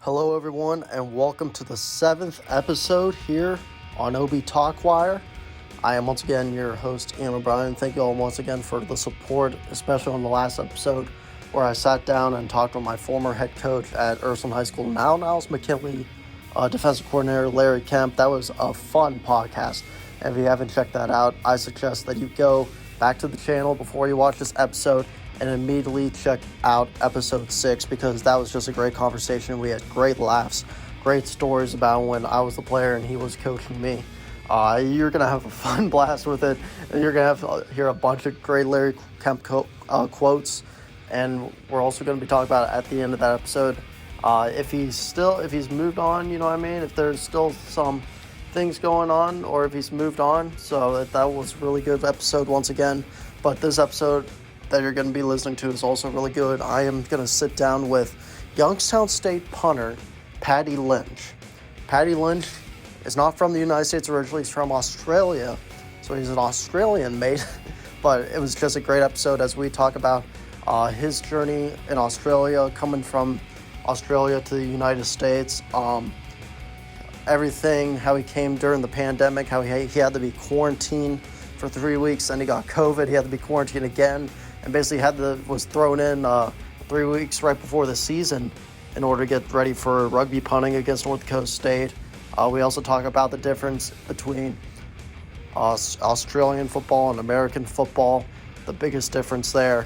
Hello, everyone, and welcome to the 7th episode here on OB Talkwire. I am once again your host, Ian O'Brien. Thank you all once again for the support, especially on the last episode where I sat down and talked with my former head coach at Ursuline High School, now Niles McKinley, defensive coordinator Larry Kemp. That was a fun podcast. And if you haven't checked that out, I suggest that you go back to the channel before you watch this episode and immediately check out episode 6 because that was just a great conversation. We had great laughs, great stories about when I was the player and he was coaching me. You're going to have a fun blast with it, and you're going to hear a bunch of great Larry Kemp quotes, and we're also going to be talking about it at the end of that episode. If he's moved on, you know what I mean? If there's still some things going on, or if he's moved on. So that was a really good episode once again. But this episode that you're going to be listening to is also really good. I am going to sit down with Youngstown State punter Paddy Lynch. Paddy Lynch is not from the United States originally. He's from Australia, so he's an Australian mate. But it was just a great episode as we talk about his journey in Australia, coming from Australia to the United States, everything, how he came during the pandemic, how he had to be quarantined for 3 weeks, and he got COVID. He had to be quarantined again, and basically was thrown in 3 weeks right before the season in order to get ready for rugby punting against North Coast State. We also talk about the difference between Australian football and American football, the biggest difference there,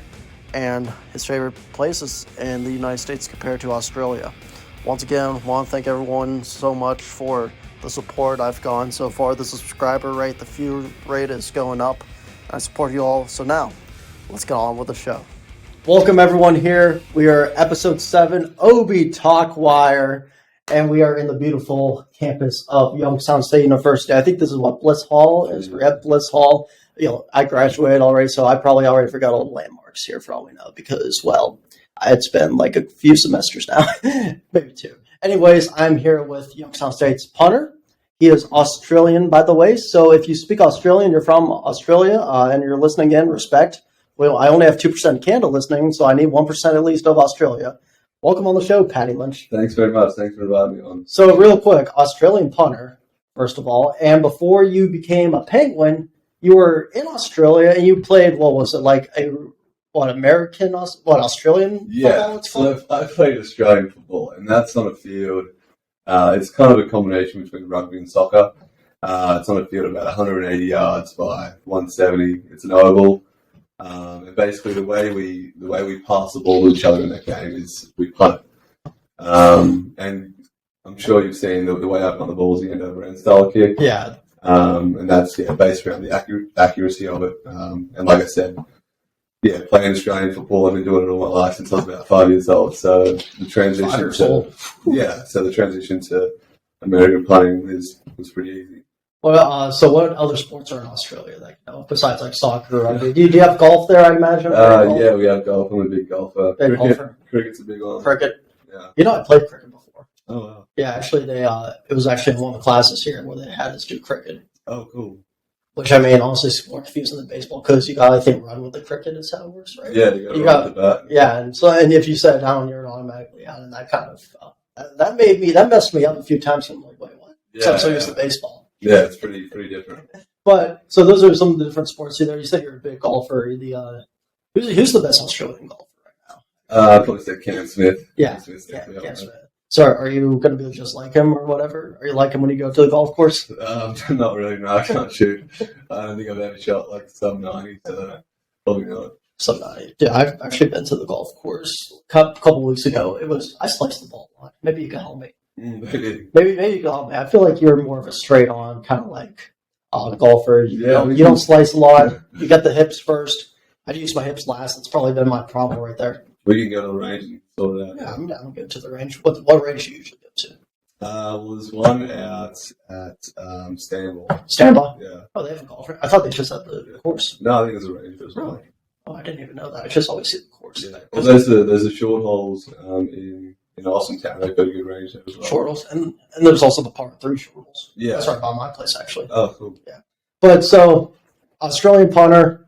and his favorite places in the United States compared to Australia. Once again, I want to thank everyone so much for the support I've gotten so far. The subscriber rate, the view rate is going up. I support you all. So now, let's get on with the show. Welcome everyone here. We are episode 7, OB Talkwire, and we are in the beautiful campus of Youngstown State University. I think this is what Bliss Hall is. We're at Bliss Hall. I graduated already, so I probably already forgot all the landmarks here for all we know because, well, it's been like a few semesters now, maybe 2. Anyways, I'm here with Youngstown State's punter. He is Australian, by the way, so if you speak Australian, you're from Australia, and you're listening in, respect. Well, I only have 2% of Canada listening, so I need 1% at least of Australia. Welcome on the show, Paddy Lynch. Thanks very much. Thanks for inviting me on. So real quick, Australian punter, first of all, and before you became a Penguin, you were in Australia, and you played, what was it, like Australian Yeah, football? so I played Australian football, and that's on a field. It's kind of a combination between rugby and soccer. It's on a field about 180 yards by 170. It's an oval, and basically the way we pass the ball to each other in that game is we punt. And I'm sure you've seen the way I punt the ball is the end over end style kick. Yeah. And that's based around the accuracy of it. And like I said, playing Australian football, I've been doing it all my life since I was about 5 years old. So the transition to American playing was pretty easy. Well, so what other sports are in Australia that besides like soccer, rugby? Do you have golf there? I imagine. Yeah, we have golf. I'm a big golfer. Cricket's a big one. Cricket. Yeah. I played cricket before. Oh wow. Yeah, actually, it was actually in one of the classes here where they had us do cricket. Oh, cool. Which, I mean, honestly, is more confusing than baseball because you got to, I think, run with the cricket is how it works, right? Yeah, you got the bat. Yeah, and if you set it down, you're automatically out, and that kind of that messed me up a few times. I'm like, wait, what? Yeah, so I'm so used to baseball. Yeah, it's pretty different. But so those are some of the different sports. You said you're a big golfer. Who's the best Australian golfer right now? I'd probably say Cam Smith. Yeah, Cam Smith. So are you going to be just like him or whatever? Are you like him when you go to the golf course? Not really, no. I can't shoot. I don't think I've ever shot like sub 90, so probably not. Sub 90. Yeah, I've actually been to the golf course a couple weeks ago. I sliced the ball a lot. Maybe you can help me. Maybe you can help me. I feel like you're more of a straight on kind of like golfer. You don't slice a lot. You got the hips first. I use my hips last. That's probably been my problem right there. We can go to the range and sort it out. Yeah, I'm down to go to the range. What range do you usually go to? Was one out at Stanwell. Stanwell? Yeah. Oh, they have a golf range. I thought they just had the course. No, I think there's a range as well. Really? Oh, I didn't even know that. I just always see the course. Yeah. Well, there's the short holes in Austin Town. They've got a good range there as well. Short holes, and there's also the par 3 short holes. Yeah. That's right by my place, actually. Oh, cool. Yeah. But so, Australian punter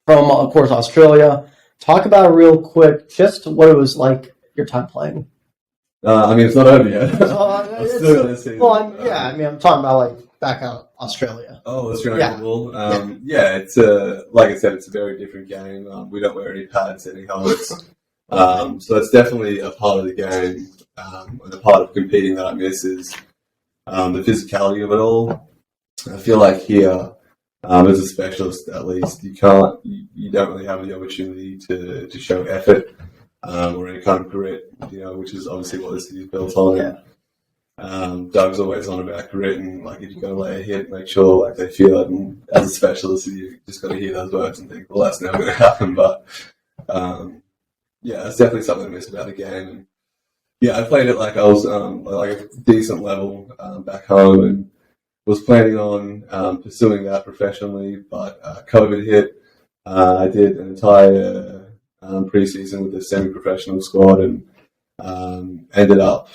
from, of course, Australia. Talk about real quick just what it was like your time playing. I mean, it's not over yet. I'm talking about like back out Australia. Oh, Australian football. It's like I said, it's a very different game. We don't wear any pads, any helmets. So it's definitely a part of the game, and a part of competing that I miss is the physicality of it all. I feel like here, as a specialist at least, you don't really have the opportunity to show effort or any kind of grit, which is obviously what this is built on. Yeah. Doug's always on about grit, and like if you're going to lay a hit, make sure like they feel it. And as a specialist, you just got to hear those words and think, well, that's never going to happen. But it's definitely something I miss about the game. And I played it like I was like a decent level back home, and was planning on pursuing that professionally, but COVID hit. I did an entire preseason with the semi-professional squad, and ended up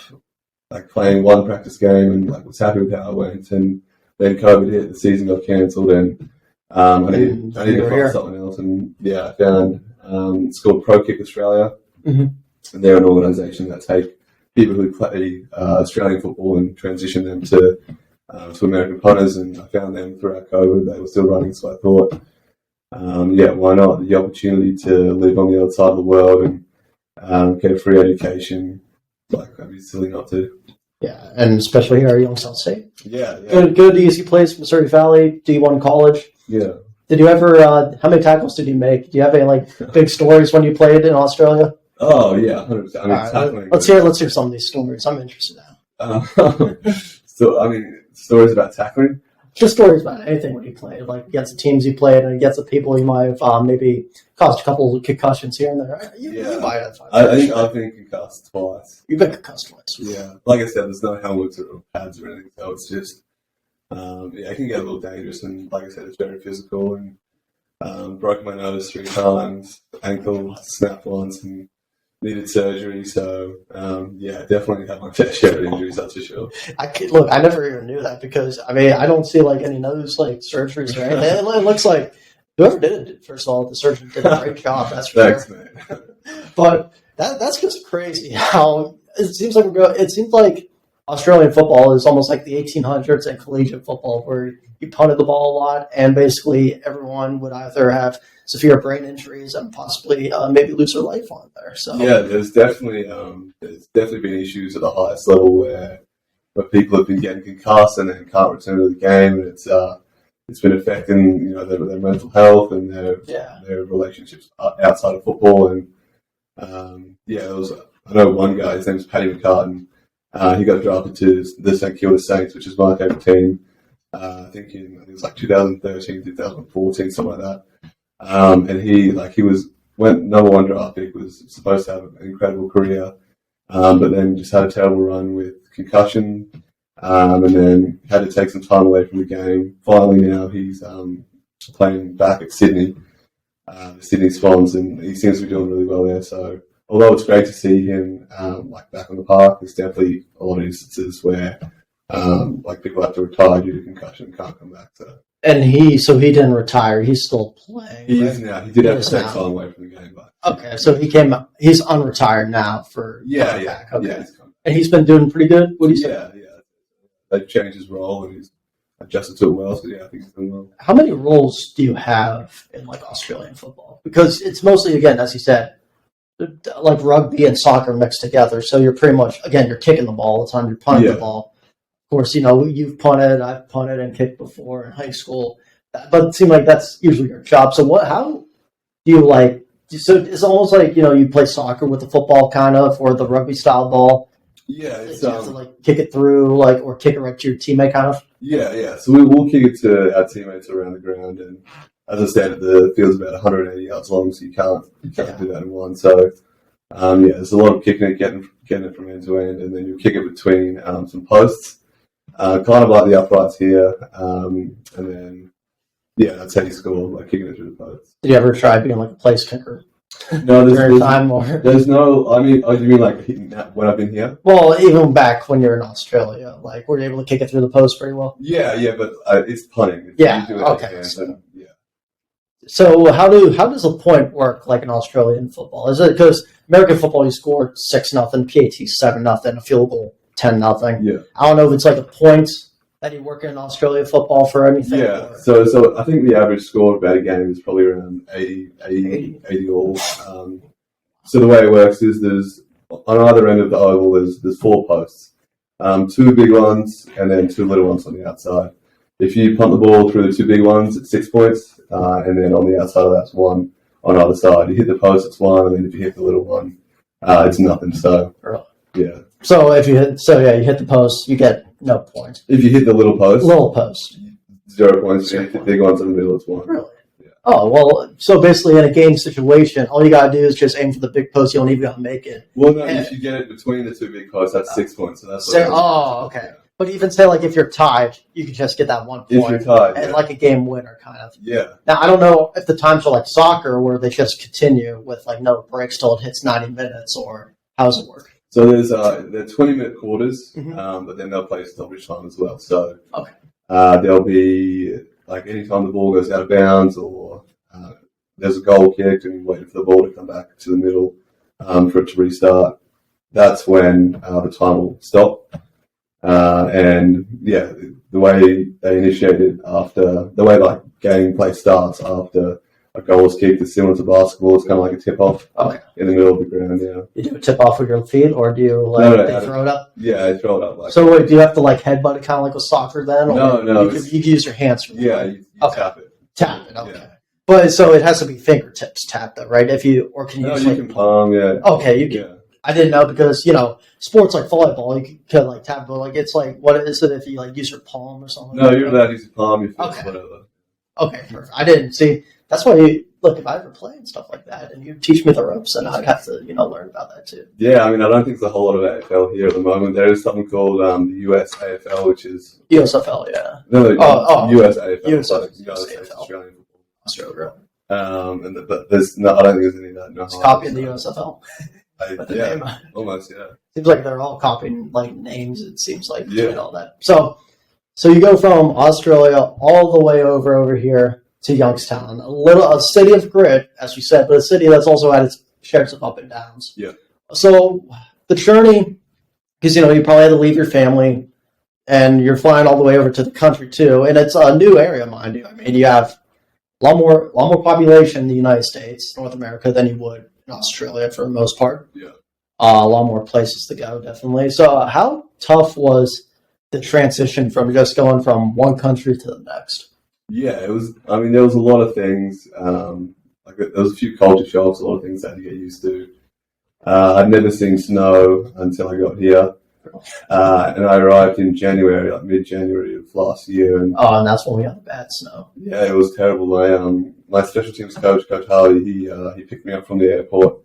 like playing one practice game, and like was happy with how it went. And then COVID hit, the season got cancelled, and I needed to find something else. And I found it's called Pro Kick Australia, and they're an organisation that take people who play Australian football and transition them to American punters, and I found them throughout COVID. They were still running, so I thought, why not? The opportunity to live on the other side of the world and get a free education, like I'd be silly not to. Yeah, and especially here at Youngstown State. Yeah. Good, easy place, Missouri Valley, D1 college. Yeah. Did you ever, how many tackles did you make? Do you have any like big stories when you played in Australia? Oh, yeah, 100%. I mean, tackling. Let's hear some of these stories. I'm interested now. So, I mean, stories about tackling? Just stories about anything when you played, like against the teams you played and against the people you might have maybe caused a couple of concussions here and there. You might have. I think I've been concussed twice. You've been concussed twice. Yeah. Like I said, there's no helmets or pads or anything, so it's just, it can get a little dangerous. And like I said, it's very physical. And broke my nose 3 times, ankle snapped once, and needed surgery. So, definitely had my fair share of injuries, that's for sure. I never even knew that, because, I mean, I don't see, like, any nose, like, surgeries or anything. It looks like whoever did it, first of all, the surgeon did a great job, that's for Thanks, sure. man. But that's just crazy how it seems like Australian football is almost like the 1800s and collegiate football, where you punted the ball a lot, and basically everyone would either have severe brain injuries and possibly maybe lose their life on there. So there's definitely been issues at the highest level where people have been getting concussed and then can't return to the game, and it's been affecting their mental health and their relationships outside of football. And I know one guy, his name's Paddy Lynch. He got drafted to the St Kilda Saints, which is my favourite team. I think it was like 2013, 2014, something like that. And he went number 1 draft pick, was supposed to have an incredible career, but then just had a terrible run with concussion, and then had to take some time away from the game. Finally, now he's playing back at Sydney, Sydney Swans, and he seems to be doing really well there. So, although it's great to see him back on the park, there's definitely a lot of instances where people have to retire due to concussion and can't come back. And he didn't retire. He's still playing. He is now. He did have to take time away from the game, but okay. So he's unretired now for back. Okay. Yeah, and he's been doing pretty good. What do you say? Yeah. They've changed his role and he's adjusted to it well. So I think he's doing well. How many roles do you have in Australian football? Because it's mostly, again, as you said, like rugby and soccer mixed together. So you're pretty much, again, you're kicking the ball all the time. You're punting the ball. Of course, you've punted, I've punted and kicked before in high school, but it seems like that's usually your job. So how do you so it's almost like, you play soccer with the football kind of, or the rugby style ball. Yeah. It's, you have to kick it through, or kick it right to your teammate kind of. Yeah. So we'll kick it to our teammates around the ground. And as I said, the field's about 180 yards long, so you can't do that in one. So, there's a lot of kicking it, getting it from end to end, and then you kick it between some posts. Kind of like the uprights here, and then that's how you score, kicking it through the posts. Did you ever try being a place kicker? No, there's no. I mean, do you mean hitting that when I've been here? Well, even back when you're in Australia, were you able to kick it through the post pretty well? Yeah, but it's punting. Yeah, okay. So how does the point work like in Australian football? Is it because American football you score 6-0, PAT 7-0, a field goal 10-0? Yeah. I don't know if it's like a point that you work in Australian football for anything. Yeah. So I think the average score of about a game is probably around 80 all. So the way it works is there's on either end of the oval there's 4 posts, 2 big ones and then 2 little ones on the outside. If you punt the ball through the 2 big ones, it's 6 points, and then on the outside of that's 1 on either side. You hit the post, it's 1, and then if you hit the little one, it's nothing. So yeah. So if you hit the post, you get no points. If you hit the little post, 0 points. If you hit the big ones in the middle, it's 1. Really? Yeah. Oh well. So basically, in a game situation, all you gotta do is just aim for the big post. You don't even gotta make it. Well, no. If you get it between the 2 big posts, that's 6 points. So that's. Okay. Yeah. But even say like if you're tied, you can just get that 1 point. If you're tied, and like a game winner, kind of. Yeah. Now I don't know if the times are like soccer, where they just continue with like no breaks till it hits 90 minutes, or how does it work? So there's they're 20-minute quarters, but then they'll play stoppage time as well. So there'll be like anytime the ball goes out of bounds or there's a goal kicked and you're waiting for the ball to come back to the middle for it to restart. That's when the time will stop. And yeah, the way they initiate it the way like gameplay starts after a goal is kicked is similar to basketball. It's kind of like a tip-off in the middle of the ground, yeah. You do a tip-off with your feet, or do you they throw it up? Yeah, they throw it up. So wait, do you have to like headbutt it kind of like with soccer then? Or no. You can use your hands for that. Yeah, you tap it. Tap it, okay. Yeah. But so it has to be fingertips tapped though, right? You can palm, yeah. Okay, you can. Yeah. I didn't know because, sports like volleyball, you can like tap, but like it's like, what is it if you like use your palm or something? No, you're allowed to use your palm, your fist, whatever. Okay, perfect. I didn't see. That's why if I ever play and stuff like that, and you teach me the ropes, then I'd have to, learn about that too. Yeah, I mean, I don't think there's a whole lot of AFL here at the moment. There is something called the US AFL, which is USFL, yeah. No, US AFL. US Australian football. Australia. But there's no. I don't think there's any of that. No, it's copying the USFL. Yeah, almost. Yeah. Seems like they're all copying like names. It seems like doing all that. So you go from Australia all the way over here to Youngstown, a city of grit, as you said, but a city that's also had its shares of up and downs. Yeah. So the journey, because you probably had to leave your family, and you're flying all the way over to the country too, and it's a new area, mind you. I mean, you have a lot more population in the United States, North America, than you would in Australia for the most part. Yeah. A lot more places to go, definitely. So how tough was the transition from just going from one country to the next? Yeah, it was. I mean, there was a lot of things. There was a few culture shocks, a lot of things I had to get used to. I'd never seen snow until I got here, and I arrived in January, like mid-January of last year. And that's when we got the bad snow. Yeah, it was terrible. My special teams coach, Coach Harley, he picked me up from the airport,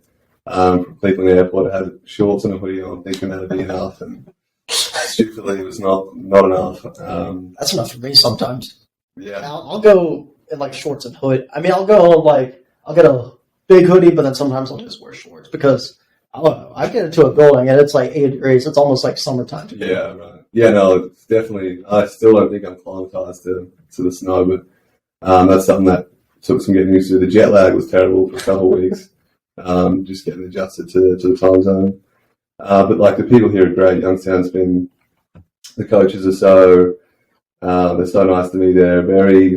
from Cleveland Airport. I had shorts and a hoodie on, thinking that'd be enough, and stupidly, it was not enough. That's enough for me sometimes. Yeah, I'll go in like shorts and hood. I mean, I'll get a big hoodie, but then sometimes I'll just wear shorts because I get into a building and it's like 80 degrees. It's almost like summertime. Yeah, right. Yeah, no, it's definitely. I still don't think I'm acclimatized to the snow, but that's something that took some getting used to. The jet lag was terrible for a couple of weeks. Just getting adjusted to the time zone. But like the people here are great. Youngstown's been. The coaches are so. They're so nice to me. They're very...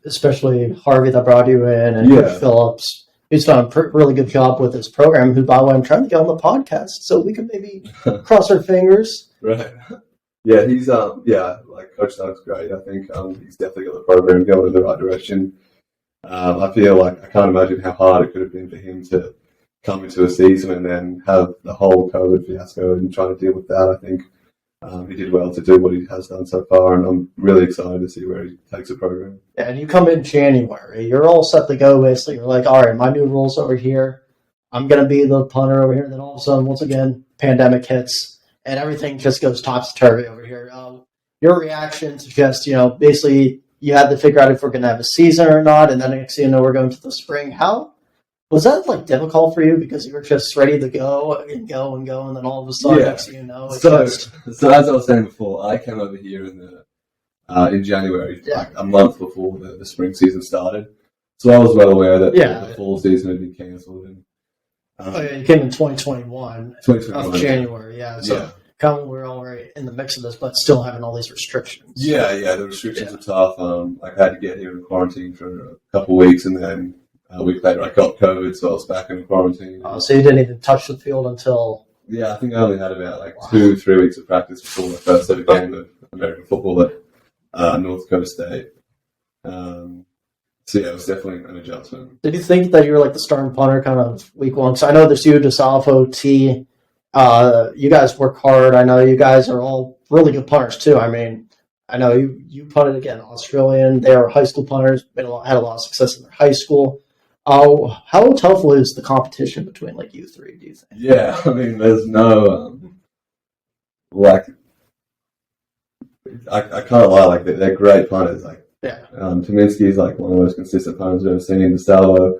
Especially Harvey that brought you in, and Coach Phillips. He's done a really good job with his program, who, by the way, I'm trying to get on the podcast so we can maybe cross our fingers. Right. Yeah, he's, like Coach Doug's great. I think he's definitely got the program going in the right direction. I feel like I can't imagine how hard it could have been for him to come into a season and then have the whole COVID fiasco and trying to deal with that. I think he did well to do what he has done so far, and I'm really excited to see where he takes the program. Yeah, and you come in January, you're all set to go, basically. You're like, all right, my new rule's over here. I'm going to be the punter over here. And then all of a sudden, once again, pandemic hits, and everything just goes topsy-turvy over here. Your reaction to just, basically you had to figure out if we're going to have a season or not, and then next thing you know, we're going to the spring. How was that difficult for you because you were just ready to go, and then all of a sudden, next thing you know, so as I was saying before, I came over here in January, like a month before the spring season started. So I was well aware that the full season had been cancelled. And you came in 2021 of January, So kind of we're already in the mix of this, but still having all these restrictions. Yeah, the restrictions are tough. I had to get here in quarantine for a couple of weeks, and then a week later I got COVID, so I was back in quarantine. So you didn't even touch the field until... Yeah, I think I only had about 2-3 weeks of practice before my first ever game of American football at North Dakota State. So yeah, it was definitely an adjustment. Did you think that you were the starting punter kind of week one? Because I know there's you, DeSalvo, T. You guys work hard. I know you guys are all really good punters too. I mean, I know you punted again, Australian. They are high school punters. Had a lot of success in their high school. How tough was the competition between you three, do you think? Yeah, I mean, there's no I can't lie. They're great punters. Tominski's one of the most consistent punters I've ever seen. DeSalvo,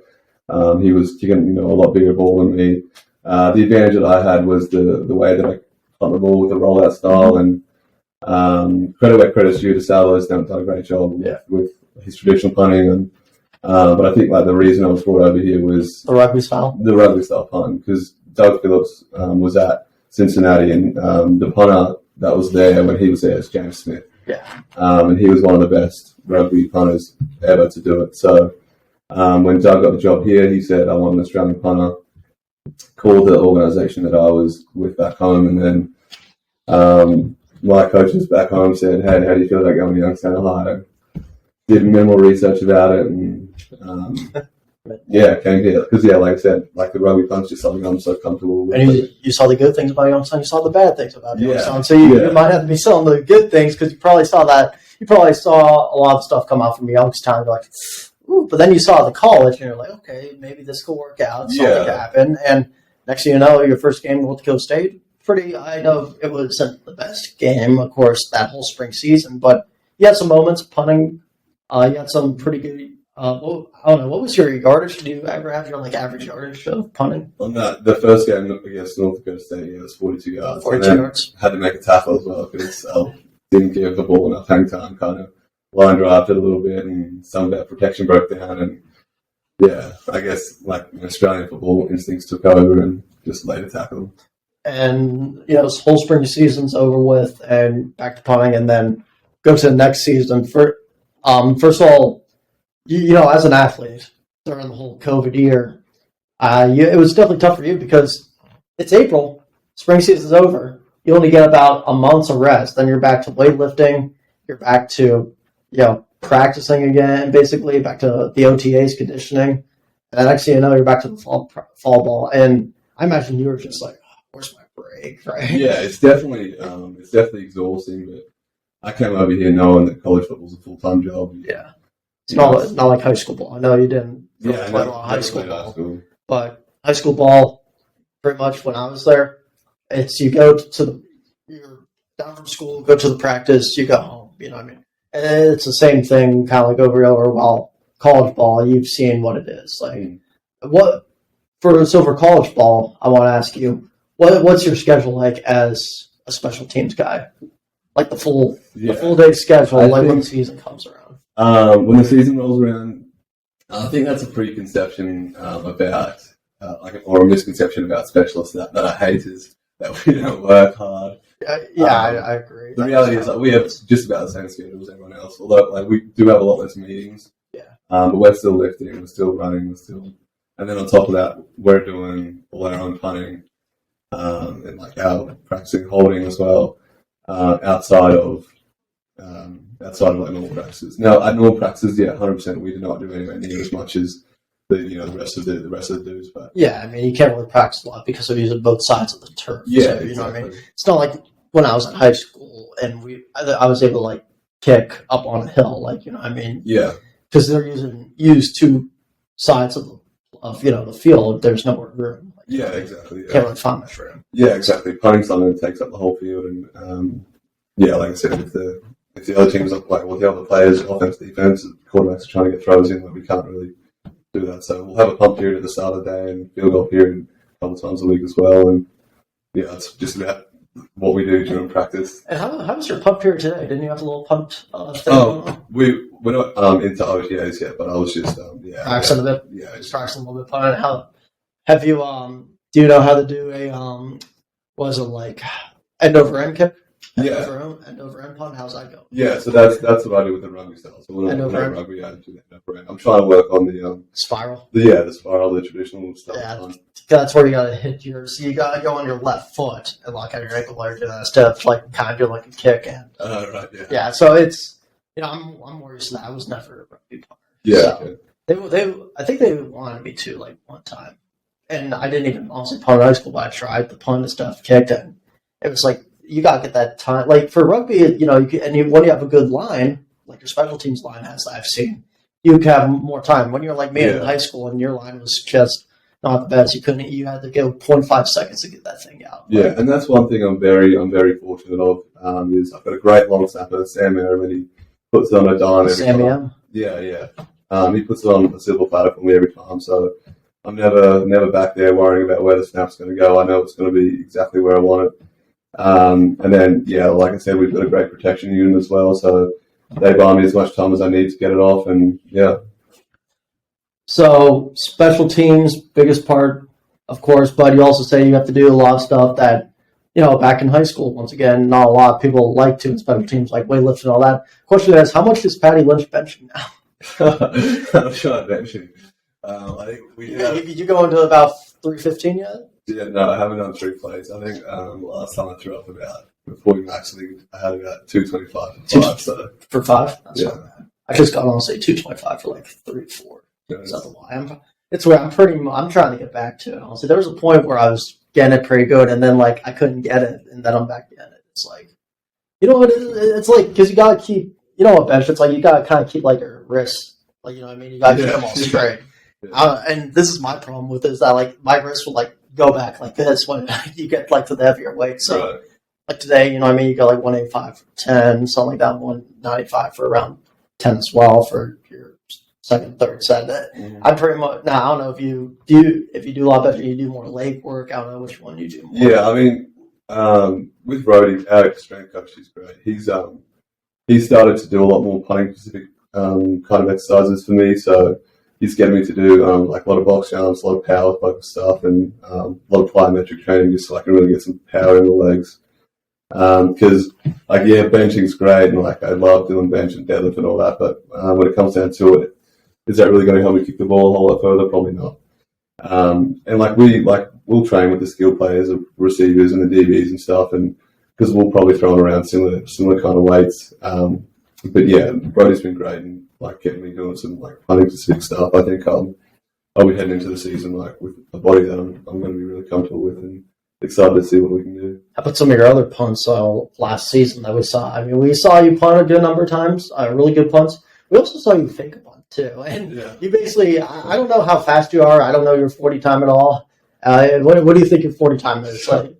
he was kicking a lot bigger ball than me. The advantage that I had was the way that I punt the ball with the rollout style, and credit where credit's due. DeSalvo's done a great job with his traditional punting, and but I think the reason I was brought over here was the rugby style punt, because Doug Phillips was at Cincinnati, and the punter that was there when he was there was James Smith. And he was one of the best rugby punters ever to do it. So when Doug got the job here, he said, I want an Australian punter. Called the organisation that I was with back home, and then my coaches back home said, hey, how do you feel about going to Youngstown High? Did minimal research about it, and came here. Because, like I said, the rugby punt's just something I'm so comfortable with. And you saw the good things about Youngstown, you saw the bad things about Youngstown. So you might have to be selling the good things, because you probably saw a lot of stuff come out from Youngstown. You're like, ooh, but then you saw the college, and you're like, okay, maybe this could work out. Something could happen. And next thing you know, your first game with North Dakota State, I know it wasn't the best game, of course, that whole spring season, but you had some moments punting. You had some pretty good. I don't know. What was your yardage? Did you ever have your average yardage of punting? On the first game against North Dakota State, it was 42 yards. 42 yards. Had to make a tackle as well, because I didn't give the ball enough hang time. Kind of line drived it a little bit, and some of that protection broke down. And I guess Australian football instincts took over and just laid a tackle. And this whole spring season's over with, and back to punting, and then go to the next season. First of all, as an athlete during the whole COVID year, it was definitely tough for you, because it's April, spring season's over. You only get about a month's of rest. Then you're back to weightlifting. You're back to practicing again, basically back to the OTAs, conditioning. And next thing you know, you're back to the fall ball. And I imagine you were just like, oh, where's my break, right? Yeah, it's definitely exhausting. But I came over here knowing that college football's a full-time job. Yeah. It's not like high school ball. I know you didn't play a lot of high school ball. But high school ball, pretty much when I was there, it's you're down from school, go to the practice, you go home. You know what I mean? And it's the same thing, kind of over. While college ball, you've seen what it is. For college ball, I want to ask you, what's your schedule like as a special teams guy? The full day schedule, when the season comes around. When the season rolls around, I think that's a preconception about, or a misconception about specialists that I hate, is that we don't work hard. I agree. The reality is we have just about the same schedule as everyone else, although we do have a lot less meetings. But we're still lifting, we're still running, and then on top of that, we're doing all our own punting, and our practicing holding as well, outside of normal practices. Now at normal practices, 100%, we do not do anywhere near as much as the rest of the dudes. But you can't really practice a lot because we're using both sides of the turf. Yeah, so, you know what I mean. It's not like when I was in high school and I was able to kick up on a hill, you know what I mean. Yeah, because they're used two sides of the field. There's nowhere room. Exactly. Can't really find much room. Yeah, exactly. Punting something that takes up the whole field, and like I said, if the other teams the other players, offense, defense, quarterbacks are trying to get throws in, we can't really do that. So we'll have a punt period at the start of the day and field goal period a couple times a week as well. And it's just about what we do during practice. And how was your punt period today? Didn't you have a little punt thing? we're not into OTAs yet, but I was just practicing a bit. Yeah, just practicing a little bit. How have you? Do you know how to do a was it like end over end kick? End over end punt. How's that go? Yeah, so that's what I do with the rugby style. So when I play rugby, I do the end over end. I'm trying to work on the spiral. The spiral, the traditional stuff. Yeah, that's where you gotta hit yours. So you gotta go on your left foot and lock out your ankle while you're doing that instead of like kind of do like a kick and. Right. Yeah. Yeah. So it's I'm more used to that. I was never a rugby punter. Yeah. So they I think they wanted me to like one time, and I didn't even honestly punt in high school, but I tried the punt and stuff, kicked it. It was like. You gotta get that time. Like for rugby, when you have a good line, like your special teams line has, I've seen, you can have more time. When you're like me in high school and your line was just not the best, you had to go 0.5 seconds to get that thing out. Yeah, and that's one thing I'm very fortunate of. Is I've got a great long snapper, Sam Merriman. He puts it on a dime every time. Yeah. He puts it on a silver platter for me every time. So I'm never back there worrying about where the snap's going to go. I know it's going to be exactly where I want it. And then, like I said, we've got a great protection unit as well, so they buy me as much time as I need to get it off, and yeah. So, special teams, biggest part, of course, but you also say you have to do a lot of stuff that, back in high school, once again, not a lot of people like to in special teams, like weightlifting and all that. Question is, how much is Paddy Lynch benching now? I'm sure benching. I think you go into about 315 yet? Yeah, no, I haven't done 3 plays. I think last time I threw up before we maxed league, I had about 225 for 5. So. For 5? That's not bad. I just got honestly 225 for like 3 or 4. Is that the lie? It's where I'm trying to get back to it. Honestly, there was a point where I was getting it pretty good, and then like I couldn't get it, and then I'm back getting it. It's like, what it's like, because you gotta keep, what bench? It's like you gotta kind of keep like your wrists, like what I mean. You gotta keep them all straight. And this is my problem with it, is that like my wrists will like go back like this when you get like to the heavier weight. So like today, you got like 185 for 10, something like that, 195 for around 10 as well for your second, third set. I'm pretty much now. I don't know if you do a lot better, you do more leg work. I don't know which one you do more. Yeah, I mean, with Rody, our strength coach, he's great. He started to do a lot more punting specific kind of exercises for me. So he's getting me to do like a lot of box jumps, a lot of power focused stuff, and a lot of plyometric training just so I can really get some power in the legs. Because benching's great, and like I love doing bench and deadlift and all that, but when it comes down to it, is that really going to help me kick the ball a whole lot further? Probably not. And we'll train with the skill players, the receivers, and the DBs and stuff, and because we'll probably throw around similar kind of weights. But yeah, Brody's been great and like getting me doing some like punting specific stuff. I think I'll be heading into the season like with a body that I'm going to be really comfortable with and excited to see what we can do. How about some of your other punts last season that we saw? I mean, we saw you punt a good number of times, really good punts. We also saw you fake a punt too, and you basically, I don't know how fast you are. I don't know your 40 time at all. What do you think your 40 time is? Like,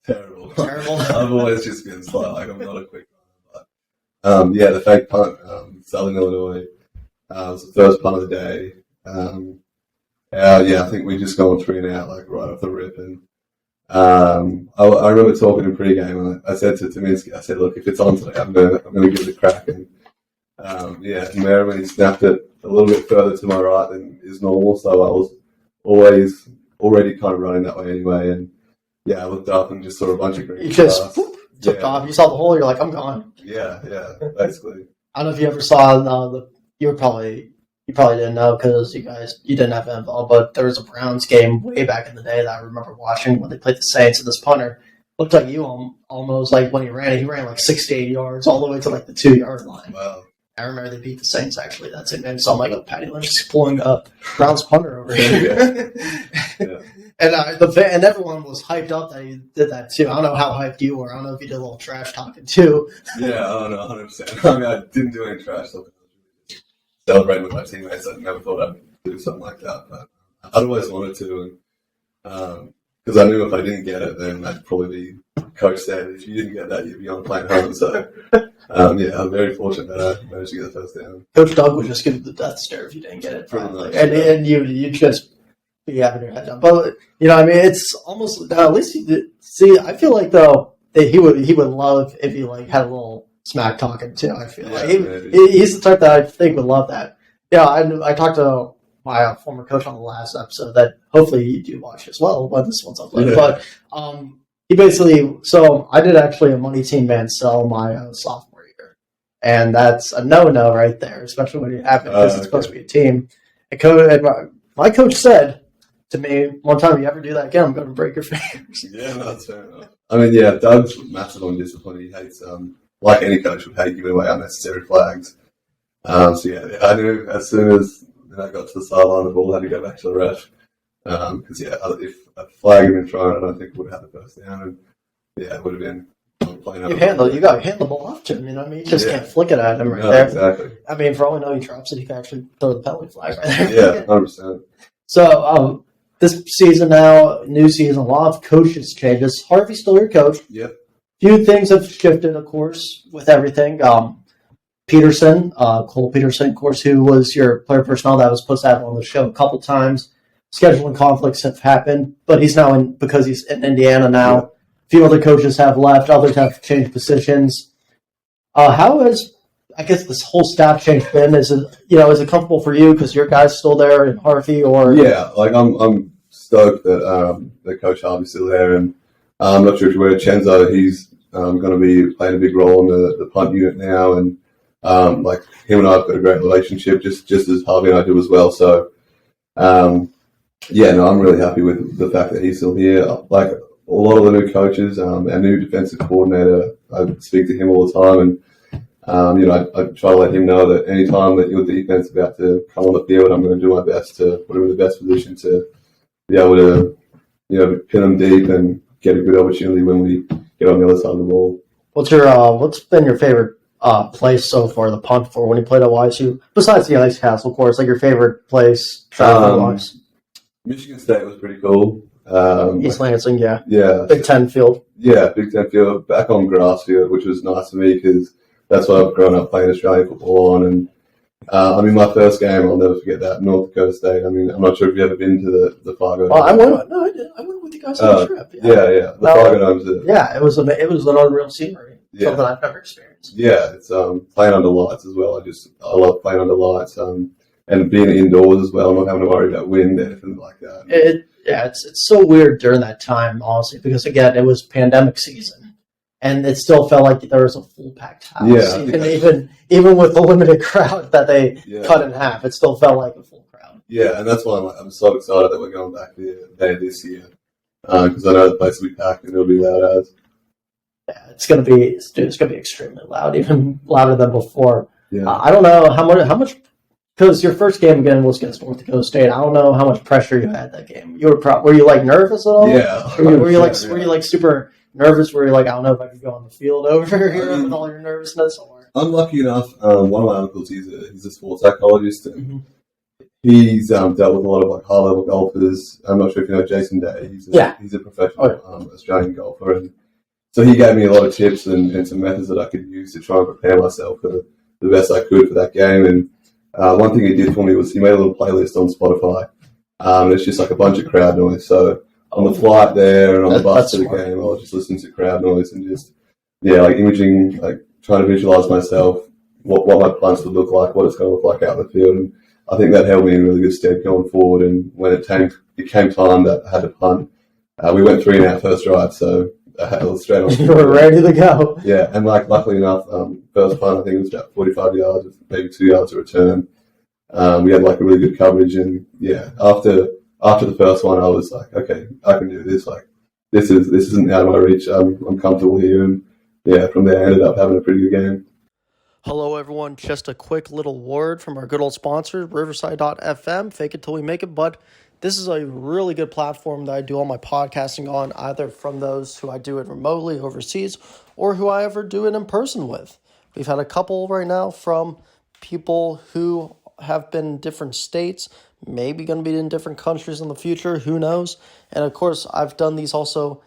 Terrible. I've always just been slow. Like I'm not a quick runner. But the fake punt, Southern Illinois, was the first punt of the day. I think we just gone 3 and out like right off the rip, and I remember talking in pregame, and I said to Tominski, I said, look, if it's on today, I'm gonna give it a crack. And Merriman, he snapped it a little bit further to my right than is normal, so I was already kind of running that way anyway. And I looked up and just saw a bunch of green. You just took off. You saw the hole. You're like, I'm gone. Yeah, basically. I don't know if you ever saw you probably didn't know because you didn't have it involved, but there was a Browns game way back in the day that I remember watching when they played the Saints, and this punter looked like you almost like when he ran like 68 yards all the way to like the 2-yard line. Wow. I remember they beat the Saints actually. That's it. And so I'm like, oh, Paddy Lynch is pulling up Browns punter over here. And everyone was hyped up that he did that too. I don't know how hyped you were. I don't know if you did a little trash talking too. Yeah, I don't know, 100%. I mean, I didn't do any trash talking. Celebrating with my teammates. I never thought I'd do something like that, but I'd always wanted to, and because I knew if I didn't get it, then I'd probably be. Coach said, if you didn't get that, you'd be on plane home. So, I'm very fortunate that I managed to get the first down. Coach Doug would just give you the death stare if you didn't get it. And you just be having your head down. But, it's almost, at least you did. See, I feel like, though, that he would love if you, like, had a little smack talking too. I feel like maybe. he's the type that I think would love that. Yeah, I talked to my former coach on the last episode that hopefully you do watch as well when this one's uploaded. Yeah. But he basically, so I did actually a money team man sell my sophomore year, and that's a no right there, especially when you have it because it's supposed to be a team. And my coach said to me one time, "You ever do that again, I'm going to break your fingers." Yeah, no, that's fair enough. I mean, yeah, Doug's massive on discipline. He hates, like any coach would hate giving away unnecessary flags. So yeah, I knew as soon as I got to the sideline, the ball had to go back to the ref. Because if a flag had been thrown, I don't think it would have had the first down, and yeah, it would have been playing. You got to hand the ball off to him. You know what I mean? You just can't flick it at him there. Exactly. I mean, for all we know, he drops it. He can actually throw the penalty flag right there. Yeah, 100%. So this season now, new season, a lot of coaches changes. Harvey's still your coach. Yep. Few things have shifted, of course, with everything. Peterson, Cole Peterson, of course, who was your player personnel that was supposed to have on the show a couple times. Scheduling conflicts have happened, but he's now because he's in Indiana now. Yeah. A few other coaches have left. Others have changed positions. How has, I guess, this whole staff change been? Is it comfortable for you because your guy's still there in Harvey? Or yeah, like I'm stoked that Coach Harvey's still there, and I'm not sure if you're aware, Chenzo, he's going to be playing a big role in the punt unit now, and like him and I have got a great relationship, just as Harvey and I do as well. So, I'm really happy with the fact that he's still here. Like a lot of the new coaches, our new defensive coordinator, I speak to him all the time, and I try to let him know that any time that your defense is about to come on the field, I'm going to do my best to put him in the best position to be able to, pin them deep and get a good opportunity when we get on the other side of the ball. What's been your favorite place so far, the punt for when you played at YSU? Besides the Ice Castle, of course, like your favorite place travel-wise? Michigan State was pretty cool. East Lansing, yeah. Yeah. Big Ten field. Yeah, Big Ten field. Back on grass field, which was nice for me because that's what I've grown up playing Australian football on. And my first game, I'll never forget that, North Dakota State. I mean, I'm not sure if you've ever been to the Fargo. I went with you guys on the trip. Yeah. The Fargo Dome's yeah, it was an unreal scenery. Yeah. Something I've never experienced. Yeah, it's playing under lights as well. I love playing under lights. And being indoors as well, not having to worry about wind, anything like that. It's so weird during that time, honestly, because again, it was pandemic season, and it still felt like there was a full packed house. Yeah, even with the limited crowd that they cut in half, it still felt like a full crowd. Yeah, and that's why I'm so excited that we're going back there this year, because I know the place will be packed and it'll be loud as. Yeah, it's gonna be extremely loud, even louder than before. Yeah. I don't know how much. Because your first game again was against North Dakota State. I don't know how much pressure you had that game. Were you like nervous at all? Yeah. Were you like super nervous? Were you like, I don't know if I could go on the field over here with all your nervousness? Or I'm lucky enough. One of my uncles, he's a sports psychologist, and he's dealt with a lot of like high level golfers. I'm not sure if you know Jason Day. He's a professional Australian golfer, and so he gave me a lot of tips and some methods that I could use to try and prepare myself for the best I could for that game. And one thing he did for me was he made a little playlist on Spotify. It's just like a bunch of crowd noise. So on the flight there and on the bus to the game, I was just listening to crowd noise and just, like imaging, like trying to visualize myself, what my punts would look like, what it's going to look like out in the field. And I think that held me in really good stead going forward. And when it came time that I had to punt, we went 3 in our first drive. So I was straight on. You were ready to go. Yeah, and like luckily enough, first punt I think it was about 45 yards, maybe 2 yards of return. We had like a really good coverage, and after the first one, I was like, okay, I can do this. Like this isn't out of my reach. I'm comfortable here, and from there I ended up having a pretty good game. Hello, everyone. Just a quick little word from our good old sponsor, Riverside.fm. Fake it till we make it, bud. This is a really good platform that I do all my podcasting on, either from those who I do it remotely overseas or who I ever do it in person with. We've had a couple right now from people who have been in different states, maybe going to be in different countries in the future, who knows? And of course, I've done these also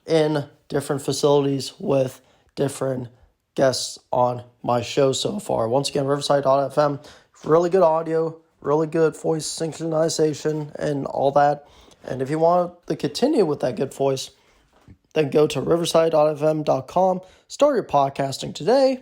in different facilities with different guests on my show so far. Once again, Riverside.fm, really good audio, really good voice synchronization and all that. And if you want to continue with that good voice, then go to riverside.fm.com, start your podcasting today,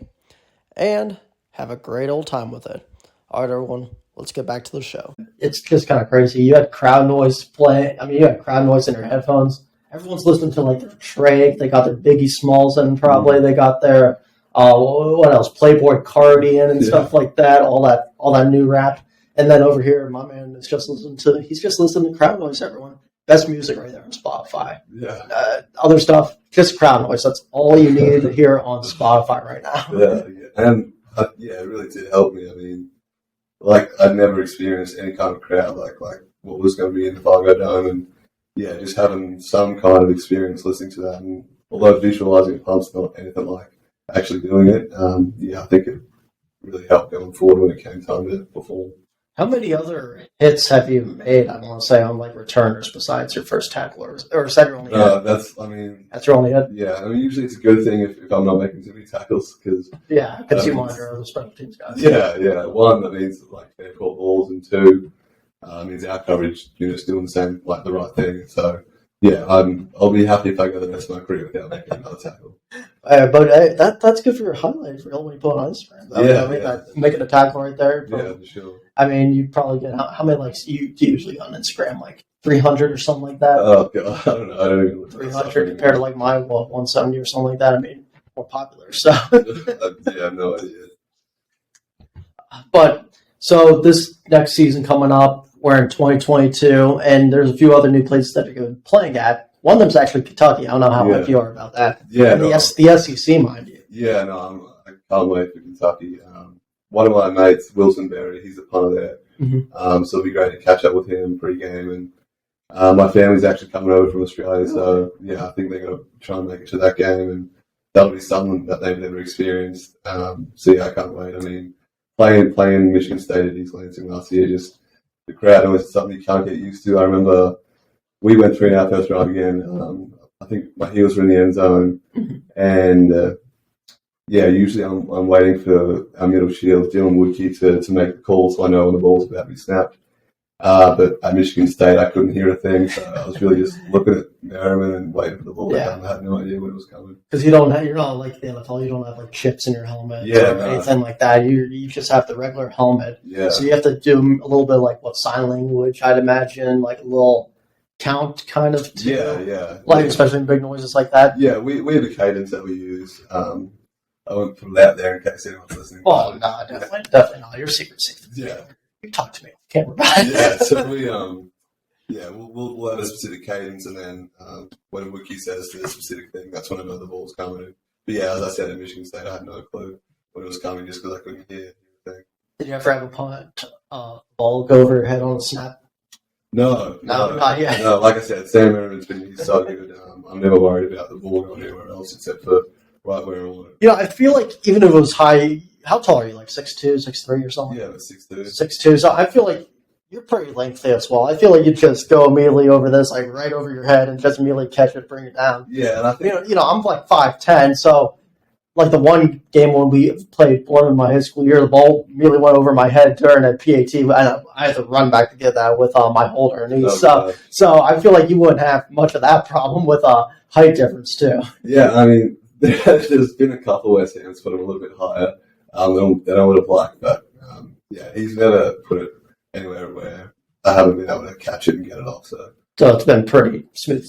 and have a great old time with it. All right, everyone, let's get back to the show. It's just kind of crazy. You had crowd noise playing. You had crowd noise in your headphones. Everyone's listening to like their Drake. They got their Biggie Smalls in probably. They got their what else? Playboy Cardi in and stuff like that. All that new rap. And then over here, my man is just listening to crowd noise. Everyone, best music right there on Spotify. Yeah. Other stuff, just crowd noise. That's all you need to hear on Spotify right now. Yeah. And it really did help me. I mean, like I'd never experienced any kind of crowd like what was going to be in the Fargo Dome, and just having some kind of experience listening to that. And although visualizing a pump's not anything like actually doing it, I think it really helped going forward when it came time to perform. How many other hits have you made, I want to say, on like returners besides your first tackle, or is that your only hit? That's your only hit? Yeah, I mean, usually it's a good thing if I'm not making too many tackles, because you monitor other special teams guys. Yeah. One, that means like fair caught balls, and two, means our coverage unit's doing the same, like the right thing. So I'll be happy if I go the rest of my career without making another tackle. But that's good for your highlight reel when you put on Instagram. Making a tackle right there. For sure. I mean, you probably get how many likes do you usually on Instagram, like 300 or something like that? Oh god, I don't know. I don't even look 300 compared to like my 170 or something like that. I mean, more popular. So I have no idea. But so this next season coming up, we're in 2022, and there's a few other new places that you're going to be playing at. One of them's actually Kentucky. I don't know how hyped you are about that. Yeah, and the SEC, mind you. Yeah, no, I can't wait for Kentucky. One of my mates, Wilson Berry, he's a punter there. Mm-hmm. So it'll be great to catch up with him pre-game. And my family's actually coming over from Australia, so I think they're going to try and make it to that game, and that'll be something that they've never experienced. I can't wait. I mean, playing Michigan State at East Lansing last year, just the crowd was something you can't get used to. I remember we went through in our first drive again. I think my heels were in the end zone, and usually I'm waiting for our middle shield, Dylan Woodkey, to make the call, so I know when the ball's about to be snapped. But at Michigan State, I couldn't hear a thing, so I was really just looking at Merriman and waiting for the ball to come. I had no idea when it was coming. Because you're not like the NFL, you don't have like chips in your helmet or anything like that. You just have the regular helmet. Yeah. So you have to do a little bit of like sign language, I'd imagine, like a little count kind of too. Yeah. Like especially in big noises like that. Yeah, we have a cadence that we use. I won't put it out there in case anyone's listening. Oh, no, definitely not. Your secret safe. Yeah. You talk to me on camera about it. So we, we'll have a specific cadence, and then when Wiki says to a specific thing, that's when I know the ball's coming in. But as I said, at Michigan State, I had no clue when it was coming just because I couldn't hear anything. Did you ever have a ball go over your head on a snap? No, not yet. No, like I said, Sam Merriman's been so good. I'm never worried about the ball going anywhere else except for right where I want it. I feel like even if it was high, how tall are you? Like 6'2", 6'3", or something? Yeah, about 6'2". 6'2". So I feel like you're pretty lengthy as well. I feel like you just go immediately over this, like right over your head, and just immediately catch it, bring it down. Yeah, and I think I'm like 5'10", so like the one game when we played one of my high school year, the ball immediately went over my head during a PAT, and I had to run back to get that with my holder knee. So I feel like you wouldn't have much of that problem with a height difference too. Yeah, I mean, there's been a couple where Sam's put him a little bit higher than I would have liked, but he's never put it anywhere where I haven't been able to catch it and get it off. So it's been pretty smooth.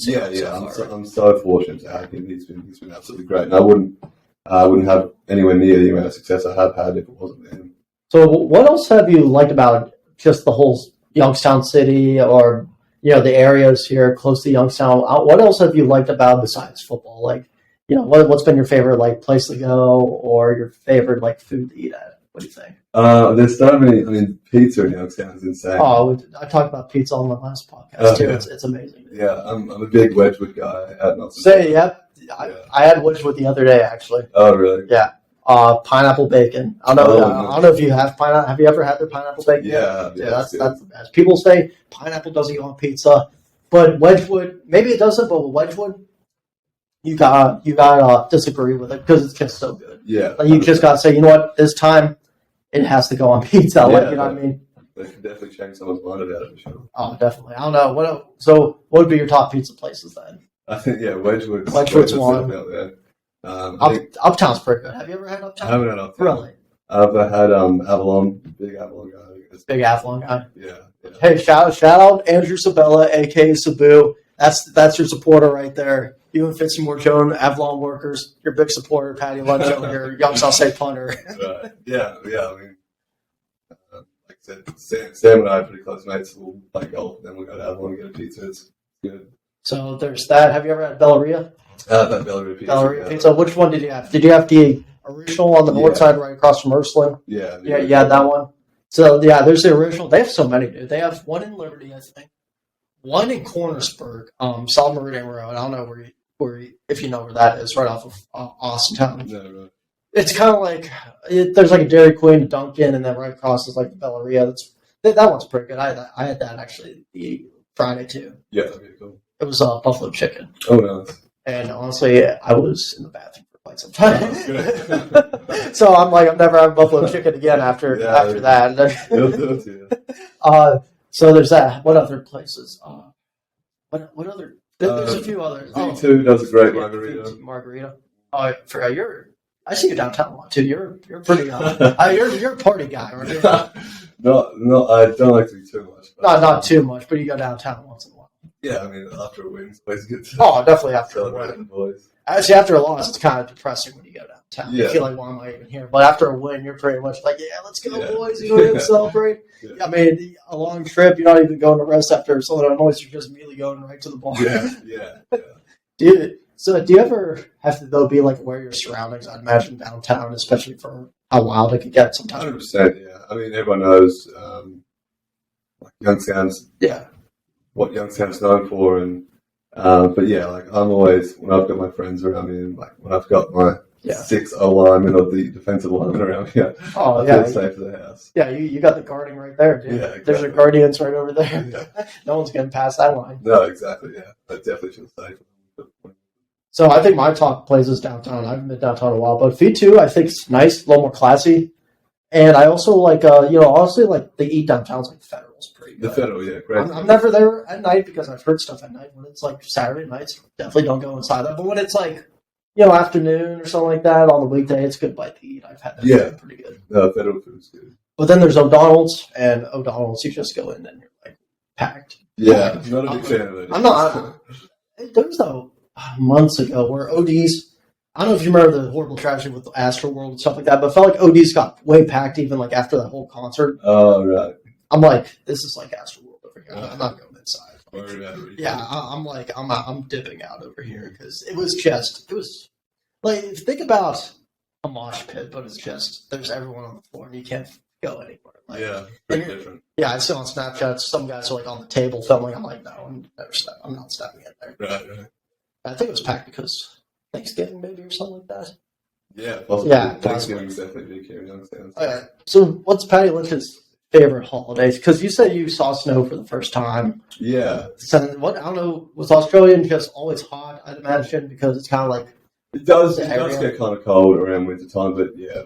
I'm so fortunate to have him. He's been absolutely great, and I wouldn't have anywhere near the amount of success I have had if it wasn't him. So what else have you liked about just the whole Youngstown city, or the areas here close to Youngstown? What else have you liked about besides football? Like, what's been your favorite place to go, or your favorite food to eat at? What do you think? There's so many. I mean, pizza in Youngstown is insane. Oh, I talked about pizza on my last podcast too. Yeah. It's amazing. Yeah, I'm a big Wedgwood guy. I had Wedgwood the other day actually. Oh, really? Yeah. Pineapple bacon. I don't know if you have pineapple. Have you ever had their pineapple bacon? Yeah. That's the best. People say pineapple doesn't go on pizza, but Wedgwood, maybe it doesn't. But with Wedgwood, you gotta disagree with it because it's just so good. Yeah. You just gotta say, what, this time it has to go on pizza. You know what I mean? They can definitely change someone's mind about it for sure. Oh, definitely. I don't know. So what would be your top pizza places then? I think Wedgwood's one. Out there. Uptown's pretty good. Have you ever had Uptown? I haven't had Uptown. Really? I've had Avalon, big Avalon guy. Big Avalon guy. Yeah. Hey, shout out Andrew Sabella, aka Sabu. That's your supporter right there. You and Fitzmore Jones, Avalon workers, your big supporter, Paddy Lynch over here, Youngstown State Punter. Right. Yeah. I mean, like I said, Sam and I are pretty close mates. So we'll play golf, then we'll go to Avalon and get a pizza. It's good. So there's that. Have you ever had Bellaria? That Bellaria pizza. Bellaria pizza. Which one did you have? Did you have the original on the north side right across from Ursuline? Yeah. Yeah, you had that one. So, yeah, there's the original. They have so many, dude. They have one in Liberty, I think. One in Cornersburg, South Meridian Road. I don't know if you know where that is, right off of Austintown. No, right. It's kind of like, there's like a Dairy Queen, Dunkin', and then right across is like the Bellaria. That one's pretty good. I had that actually the Friday, too. Yeah, that'd be cool. It was buffalo chicken. Oh, nice. And honestly, I was in the bathroom for quite some time. Good. So I'm like, I'm never having buffalo chicken again after that. It'll do it to you. So there's that. What other places? What other? There's a few others. V2 does a great margarita. Margarita. Oh, I forgot. I see you downtown a lot too. You're pretty. You're a party guy, aren't you? No, I don't like to be too much. Not too much, but you go downtown once in a while. Yeah, I mean, after a win, it's always good to definitely after a celebrate win. the boys. Actually, after a loss, it's kind of depressing when you go downtown. Yeah. You feel like, why am I even here? But after a win, you're pretty much like, yeah, let's go, boys. You know, celebrate. Yeah. I mean, a long trip, you're not even going to rest after something annoys you, you're just immediately going right to the bar. Yeah. Do you ever have to, though, be like aware of your surroundings? I'd imagine downtown, especially for how wild it could get sometimes. 100%, yeah. I mean, everyone knows like Youngstown's, what Youngstown's known for, and but yeah, like I'm always, when I've got my friends around me, and like when I've got my 6 O-linemen or the defensive linemen around me, I feel safe to the house. Yeah, you got the guarding right there, dude. Yeah, exactly. There's your guardians right over there. Yeah. No one's getting past that line. No, exactly, yeah. I definitely feel safe. So I think my top places downtown. I haven't been downtown in a while, but V2 I think it's nice, a little more classy. And I also like, honestly, like the eat downtown's like Federal's pretty good. The Federal, yeah, great. I'm never there at night because I've heard stuff at night. When it's like Saturday nights, definitely don't go inside that. But when it's like, afternoon or something like that on the weekday, it's a good bite to eat. I've had that pretty good. No, Federal food's good. But then there's O'Donnell's, and O'Donnell's, you just go in and you're like packed. Yeah, I'm not a big fan of it. I'm not. There was months ago where OD's, I don't know if you remember the horrible tragedy with the Astroworld and stuff like that, but it felt like OD's got way packed even like after that whole concert. Oh, right. I'm like, this is like Astroworld over here. I'm not going inside. Yeah, I'm like, I'm dipping out over here because it was like, if you think about a mosh pit, but it's just, there's everyone on the floor and you can't go anywhere. Like, pretty different. Yeah, I see on Snapchat, some guys are like on the table filming. I'm like, no, I'm not stepping in there. Right. I think it was packed because Thanksgiving maybe or something like that. Yeah, possibly. Yeah, Thanksgiving is definitely big here in Youngstown. Okay. So what's Paddy Lynch's favorite holidays? Because you said you saw snow for the first time. Yeah. So I don't know, was Australian just always hot, I'd imagine, because it's kind of like... It does get kind of cold around winter time, but yeah,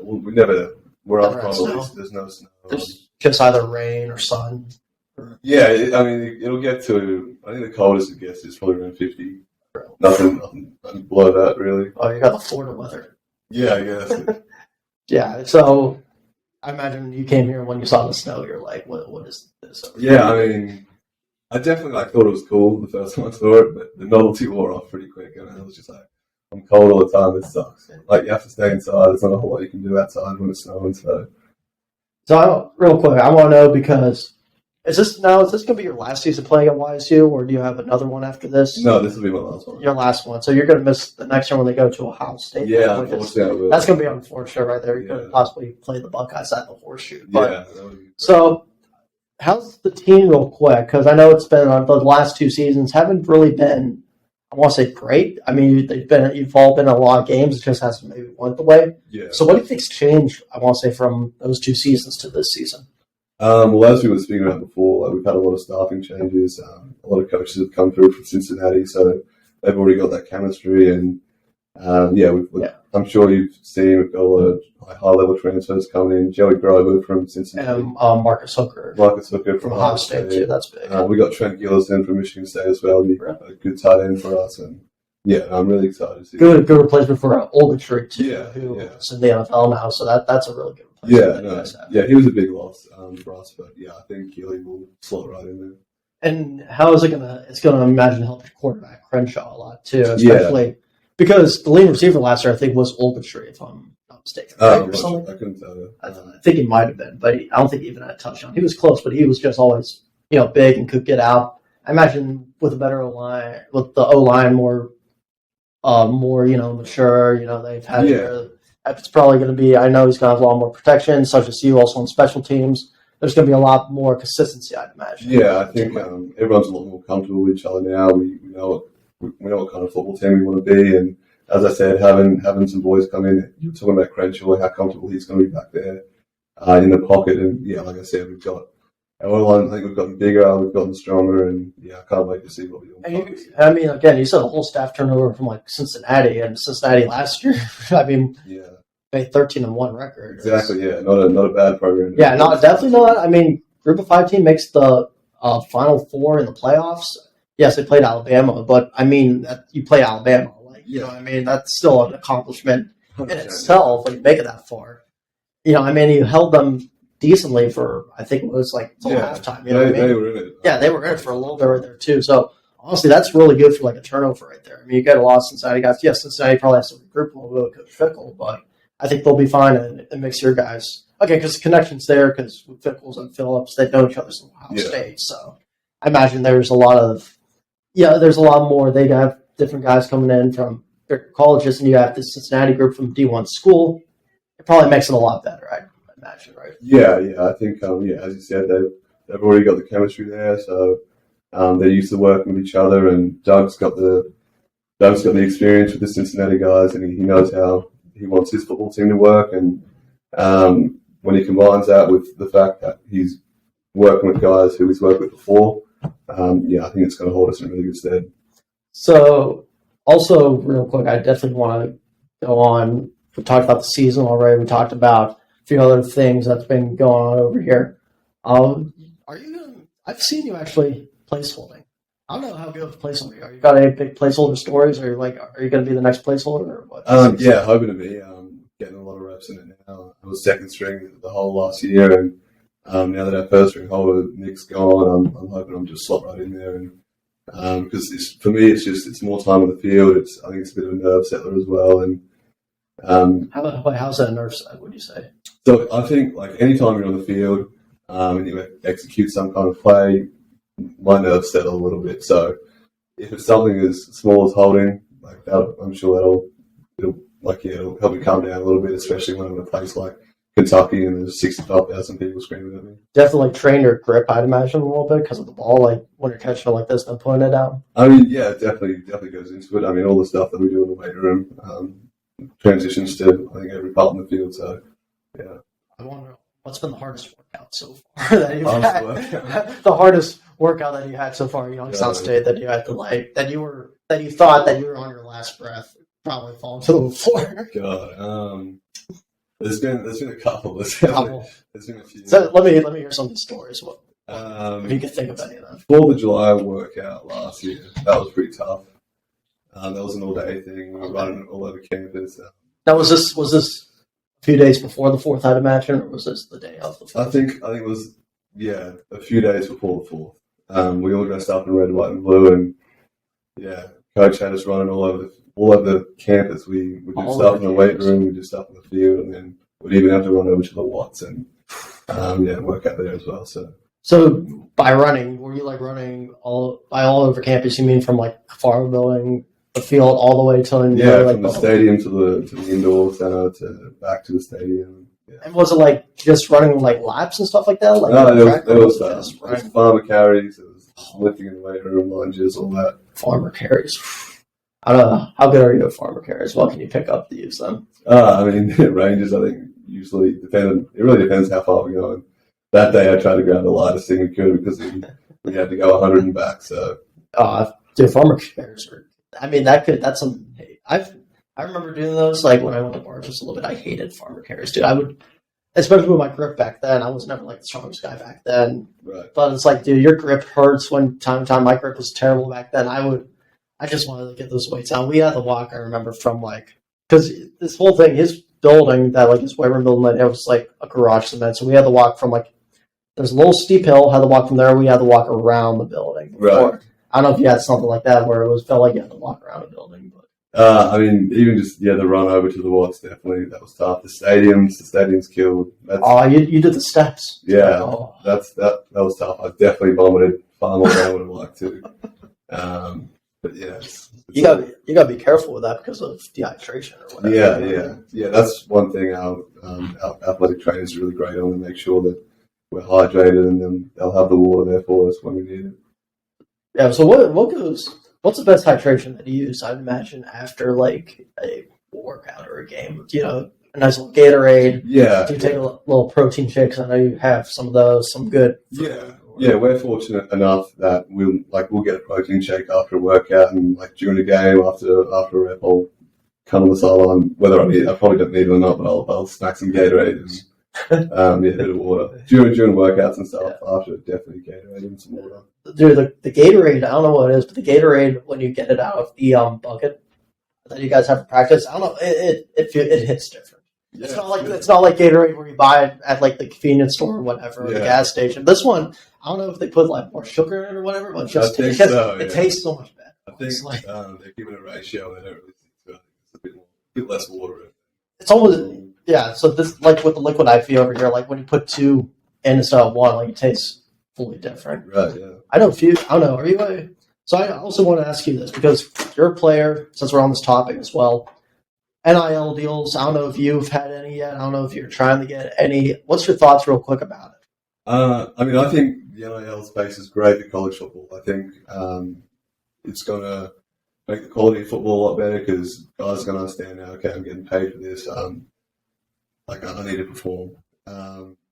we're on the there's no snow. There's just either rain or sun. Yeah, it'll get to, I think the coldest it gets is probably around 50. Nothing below that, really. Oh, you got the Florida weather. Yeah, I guess. Yeah, so I imagine you came here and when you saw the snow, you're like, what is this? Yeah, I definitely thought it was cool the first time I saw it, but the novelty wore off pretty quick, and I was just like, I'm cold all the time, this sucks. Like, you have to stay inside, there's not a whole lot you can do outside when it's snowing, so. So, real quick, I want to know because, is this going to be your last season playing at YSU, or do you have another one after this? No, this will be my last one. Your last one. So you're going to miss the next one when they go to Ohio State. Yeah, unfortunately. That's going to be unfortunate right there. You're going to possibly play the Buckeyes at the Horseshoe. But, that would be great. So, how's the team real quick? Because I know it's been the last 2 seasons haven't really been, I want to say great. I mean, you've all been in a lot of games. It just hasn't maybe went the way. Yeah. So what do you think's changed, I want to say, from those 2 seasons to this season? Well, as we were speaking about before, we've had a lot of staffing changes. A lot of coaches have come through from Cincinnati, so they've already got that chemistry. And I'm sure you've seen we've got a lot of high-level transfers coming in. Joey Grover from Cincinnati, and Marcus Hooker from Ohio State too. That's big. We got Trent Gillisan from Michigan State as well. He's a good tight end for us, and Yeah, I'm really excited to see good replacement for Ogletree too, who's in the NFL now. So that's a really good replacement. He was a big loss for us, but yeah, I think Keely will slot right in there. And how is it gonna? It's gonna imagine help your quarterback Crenshaw a lot too, especially because the leading receiver last year I think was Ogletree, if I'm not mistaken. Right? I couldn't tell you. I think he might have been, but I don't think he even had a touchdown. He was close, but he was just always big and could get out. I imagine with a better O-line, with the O-line more mature, they've had it's probably going to be, I know he's going to have a lot more protection, such as you also on special teams. There's going to be a lot more consistency, I'd imagine. Yeah, I think everyone's a lot more comfortable with each other now. We know what kind of football team we want to be, and as I said, having some boys come in, you're talking about Crenshaw, how comfortable he's going to be back there in the pocket, and like I said, we've got our O-line, I think we've gotten bigger, we've gotten stronger, and I can't wait to see what we do. I mean, again, you said the whole staff turnover from Cincinnati, and Cincinnati last year, a 13-1 record. Exactly, not a bad program. Yeah, definitely not. I mean, Group of 5 team makes the Final Four in the playoffs. Yes, they played Alabama, but I mean, you play Alabama, that's still an accomplishment in itself when you make it that far. You held them decently for, I think it was until halftime. They were in it. Yeah, they were in it for a little bit right there too. So honestly, that's really good for a turnover right there. I mean, you get a lot of Cincinnati guys. Yes, Cincinnati probably has to regroup a little bit with Coach Fickle, but I think they'll be fine and mix your guys. Okay, because the connection's there because with Fickles and Phillips, they know each other since Ohio State. So I imagine there's a lot more. They have different guys coming in from colleges, and you have this Cincinnati group from D1 school. It probably makes it a lot better, I imagine, right? Yeah, I think, as you said, they've already got the chemistry there, so they're used to working with each other, and Doug's got the experience with the Cincinnati guys, and he knows how he wants his football team to work, and when he combines that with the fact that he's working with guys who he's worked with before, I think it's going to hold us in really good stead. So, also, real quick, I definitely want to go on. We talked about the season already. We talked about a few other things that's been going on over here. I've seen you actually placeholding. I don't know how good of placeholder you are. You got any big placeholder stories, or are you going to be the next placeholder, or what? Hoping to be. Getting a lot of reps in it now. I was second string the whole last year, and now that our first string holder Nick's gone, I'm hoping I'm just slot right in there, and because for me it's more time on the field. I think it's a bit of a nerve settler as well, and how's that nerve set? Would you say? So I think anytime you're on the field and you execute some kind of play, my nerves settle a little bit. So if it's something as small as holding, I'm sure it'll help me calm down a little bit, especially when I'm in a place like Kentucky and there's 65,000 people screaming at me. Definitely train your grip, I'd imagine, a little bit because of the ball, when you're catching it like this and putting it down. I mean, yeah, it definitely goes into it. I mean, all the stuff that we do in the weight room transitions to, I think, every part in the field. So, yeah. I wonder what's been the hardest workout so far that you've had? The hardest workout that you had so far at Youngstown State that you had to that you thought that you were on your last breath, probably falling to the floor. God, there's been a couple. There's been a few. So let me hear some of the stories. If you can think of any of them. 4th of July workout last year, that was pretty tough. That was an all-day thing. We were running all over campus. Now, was this a few days before the 4th, I'd imagine, or was this the day of the 4th? I think it was, a few days before the 4th. We all dressed up in red, white, and blue, and coach had us running all over the campus. We did stuff in the weight room, we did stuff in the field, and then we'd even have to run over to the Watts and work out there as well. So by running, were you running all over campus? You mean from Fargo building, the field, all the way to from the stadium to the indoor center to back to the stadium. Yeah. And was it just running laps and stuff like that? No, there was farmer carries, it was lifting in the weight room, lunges, all that. Farmer carries. I don't know. How good are you at farmer carries? What can you pick up to use them? I mean, ranges, I think, usually depend. It really depends how far we're going. That day, I tried to grab the lightest thing we could because we had to go 100 and back. So, farmer carries are. I mean, that's some. I remember doing those when I went to bars just a little bit. I hated farmer carries, dude. I would, especially with my grip back then. I was never the strongest guy back then. Right. But it's dude, your grip hurts when time to time. My grip was terrible back then. I I just wanted to get those weights out. We had the walk, I remember, from because this whole thing, his building, his white room building, it was like a garage cement. So we had to walk from there's a little steep hill, had to walk from there. We had to walk around the building. Right. I don't know if you had something like that where felt like you had to walk around a building. But I mean, even just the run over to the walks, definitely that was tough. The stadium's killed. You did the steps. Yeah, that was tough. I definitely vomited far more than I would have liked to. But yeah, you gotta be careful with that because of dehydration or whatever. Yeah. That's one thing our athletic trainers are really great on, to make sure that we're hydrated, and then they'll have the water there for us when we need it. Yeah. So what's the best hydration that you use? I'd imagine after a workout or a game. A nice little Gatorade. Yeah. Do you take a little protein shakes? I know you have some of those. Some good. Yeah, we're fortunate enough that we'll get a protein shake after a workout, and during the game after a rep, I'll come on the sideline. Whether I probably don't need it or not, but I'll snack some Gatorade and a bit of water during workouts and stuff. Yeah. After, definitely Gatorade and some water. Dude, the Gatorade, I don't know what it is, but the Gatorade, when you get it out of the bucket that you guys have for practice, I don't know, it hits different. Yeah, it's not like Gatorade where you buy it at the convenience store or whatever, or the gas station. This one, I don't know if they put more sugar in it or whatever, but it tastes so much better. I think they're giving a ratio that don't really think it's a bit less water in it. It's almost so this with the liquid IV over here, when you put two in instead of one, it tastes fully different. Right, yeah. I don't know, are you so I also want to ask you this because you're a player, since we're on this topic as well. NIL deals, I don't know if you've had any yet. I don't know if you're trying to get any. What's your thoughts real quick about it? I think the NIL space is great for college football. I think it's going to make the quality of football a lot better because guys are going to understand now, okay, I'm getting paid for this. I need to perform.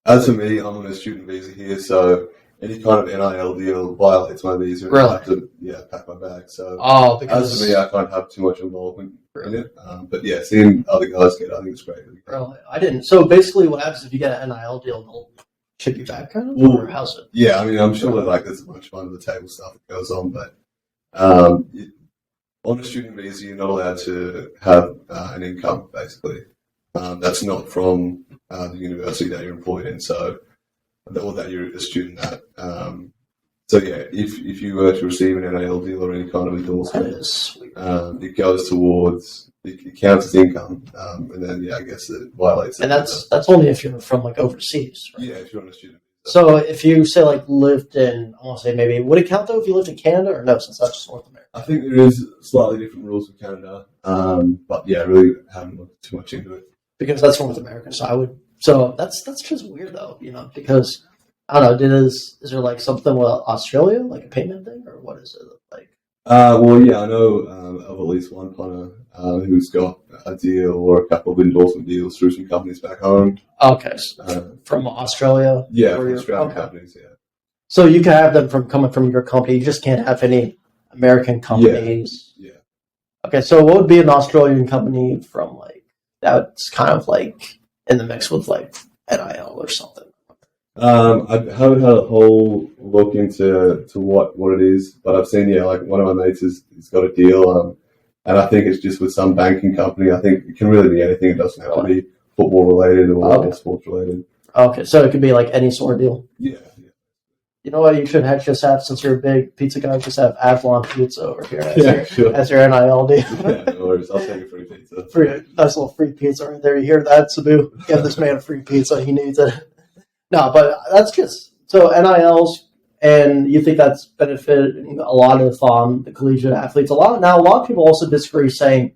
As for me, I'm on a student visa here, so any kind of NIL deal violates my visa. Really? I have to, pack my bag. So because as for me, I can't have too much involvement in it. But seeing other guys get it, I think it's great. Really? I didn't. So basically what happens if you get an NIL deal, they'll ship you back kind of? Or how's it? Yeah, I'm sure that there's a bunch of under the table stuff that goes on, but on a student visa, you're not allowed to have an income, basically. That's not from the university that you're employed in, or that you're a student at. If you were to receive an NIL deal or any kind of endorsement, it goes towards, it counts as income, and then I guess it violates. And that's only if you're from overseas, right? Yeah, if you're on a student. So if you say lived in, I want to say maybe, would it count though if you lived in Canada or no, since that's just North America? I think there is slightly different rules for Canada, but I really haven't looked too much into it. Because that's North America, so that's just weird though, because I don't know, is there something with Australia, a payment thing, or what is it like? I know of at least one punter who's got a deal or a couple of endorsement deals through some companies back home. Okay, from Australia? Yeah, from Australian companies, yeah. So you can have them coming from your company, you just can't have any American companies? Yeah. Okay, so what would be an Australian company from, that's kind of in the mix with NIL or something? I haven't had a whole look into what it is, but I've seen one of my mates has got a deal, and I think it's just with some banking company. I think it can really be anything. It doesn't have to be football related or sports related. Okay, so it could be any sort of deal. Yeah. You know what you should just have, since you're a big pizza guy, just have Avalon Pizza over here as your NIL deal. Yeah, no worries. I'll take a free pizza. Nice little free pizza right there. You hear that, Sabu? Give this man a free pizza. He needs it. No, but that's just, so NILs, and you think that's benefiting a lot of the collegiate athletes. A lot of people also disagree, saying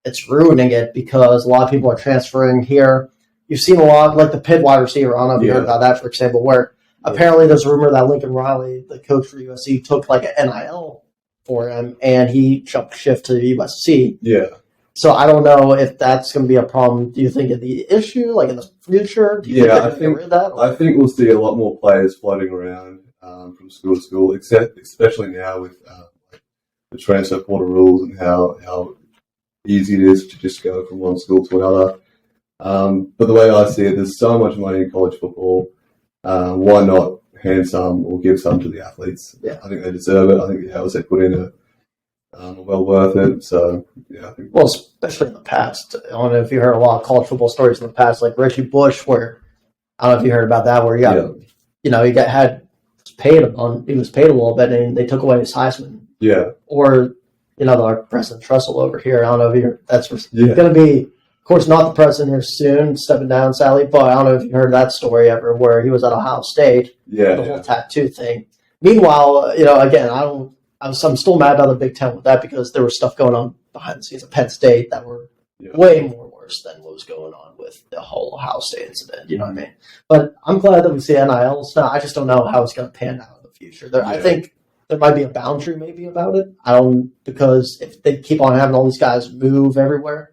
it's ruining it because a lot of people are transferring here. You've seen a lot, the Pitt wide receiver. I don't know if you heard about that, for example, where apparently there's a rumor that Lincoln Riley, the coach for USC, took an NIL for him, and he jumped shift to USC. Yeah. So I don't know if that's going to be a problem. Do you think of the issue, in the future? Do you think I think we'll see a lot more players floating around from school to school, especially now with the transfer portal rules and how easy it is to just go from one school to another. But the way I see it, there's so much money in college football. Why not hand some or give some to the athletes? Yeah. I think they deserve it. I think the hours they put in well worth it. So, yeah, I think. Well, especially in the past. I don't know if you heard a lot of college football stories in the past, like Richie Bush, where I don't know if you heard about that, where he got, he was paid a little bit, and they took away his Heisman. Yeah. Or, the President Trussell over here. I don't know if you that's going to be, of course, not the president here soon, stepping down, sadly, but I don't know if you heard that story ever, where he was at Ohio State, the whole tattoo thing. Meanwhile, again, I'm still mad about the Big Ten with that, because there was stuff going on behind the scenes at Penn State that were way more worse than what was going on with the whole Ohio State incident. You know what I mean? But I'm glad that we see NILs now. I just don't know how it's going to pan out in the future. I think there might be a boundary maybe about it. Because if they keep on having all these guys move everywhere,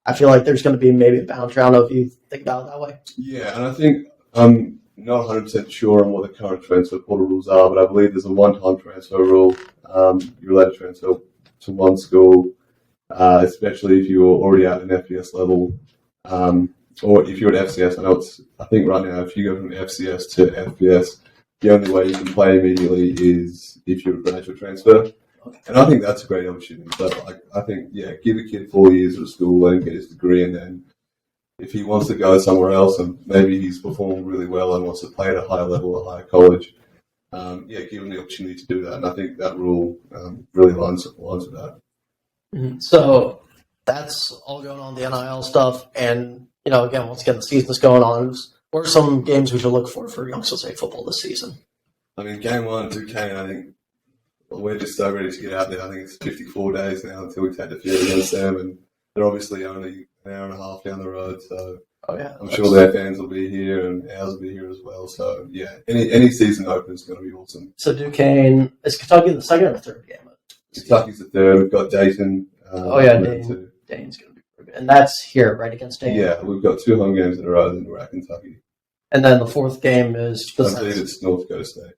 I feel like there's going to be maybe a boundary. I don't know if you think about it that way. Yeah, and I think I'm not 100% sure on what the current transfer portal rules are, but I believe there's a one-time transfer rule. You're allowed to transfer to one school, especially if you're already at an FBS level, or if you're at FCS. I think right now, if you go from FCS to FBS, the only way you can play immediately is if you're a graduate transfer. And I think that's a great opportunity. But I think, give a kid 4 years at school, let him get his degree, and then if he wants to go somewhere else and maybe he's performed really well and wants to play at a higher level, a higher college, give him the opportunity to do that. And I think that rule really aligns with that. Mm-hmm. So that's all going on, the NIL stuff. And, again, once again, the season's going on. What are some games we should look for Youngstown State football this season? I mean, game 1 to Kane, I think we're just so ready to get out there. I think it's 54 days now until we take the field against them, and they're obviously only an hour and a half down the road. So I'm sure their fans will be here and ours will be here as well. So, any season opener is going to be awesome. So Duquesne, is Kentucky the second or third game? Kentucky's the third. We've got Dayton. Dayton's going to be pretty good. And that's here, right, against Dayton? Yeah, we've got 2 home games in a row, then we're at Kentucky. And then the fourth game is... I believe it's North Dakota State.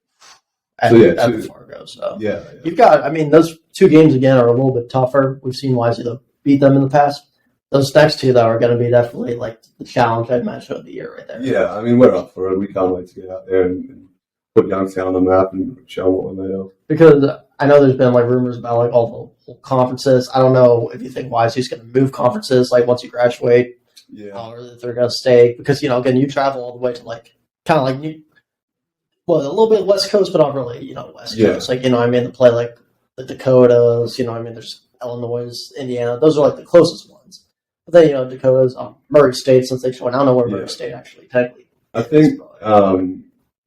At the Fargo. So you've got, those 2 games again are a little bit tougher. We've seen YSU beat them in the past. Those next 2, though, are going to be definitely like the challenge I'd mention of the year right there. Yeah, we're up for it. We can't wait to get out there and put Youngstown on the map and show them what we're made of. Because I know there's been rumors about all the whole conferences. I don't know if you think YSU's going to move conferences once you graduate, or if they're going to stay. Because again, you travel all the way to a little bit West Coast, but not really, West Coast. To play the Dakotas, there's Illinois, Indiana. Those are the closest ones. But then, Dakotas, Murray State, since they joined. I don't know where Murray State actually technically. I think on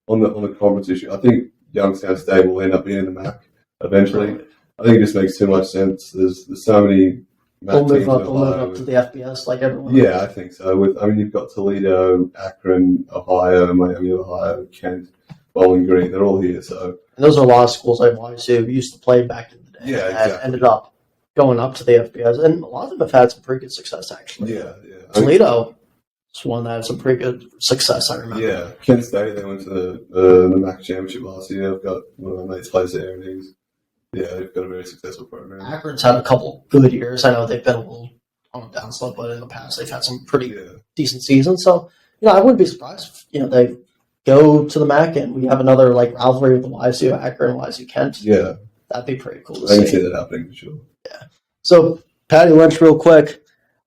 the conference issue, I think Youngstown State will end up being in the MAC eventually. Right. I think it just makes too much sense. There's so many MAC teams. They'll move up to the FBS like everyone. Yeah, I think so. You've got Toledo, Akron, Ohio, Miami, Ohio, Kent, Bowling Green. They're all here. So and those are a lot of schools like YSU used to play back in the day. Yeah, exactly. Ended up going up to the FBS, and a lot of them have had some pretty good success actually. Yeah. Toledo is one that had some pretty good success. I remember. Yeah, Kent State. They went to the MAC championship last year. I've got one of my mates plays there, and they've got a very successful program. Akron's had a couple good years. I know they've been a little on a downslope, but in the past they've had some pretty decent seasons. So I wouldn't be surprised if they go to the MAC and we have another rivalry with the YSU Akron, YSU Kent. Yeah, that'd be pretty cool to see. I can see that happening for sure. Yeah. So Paddy Lynch, real quick.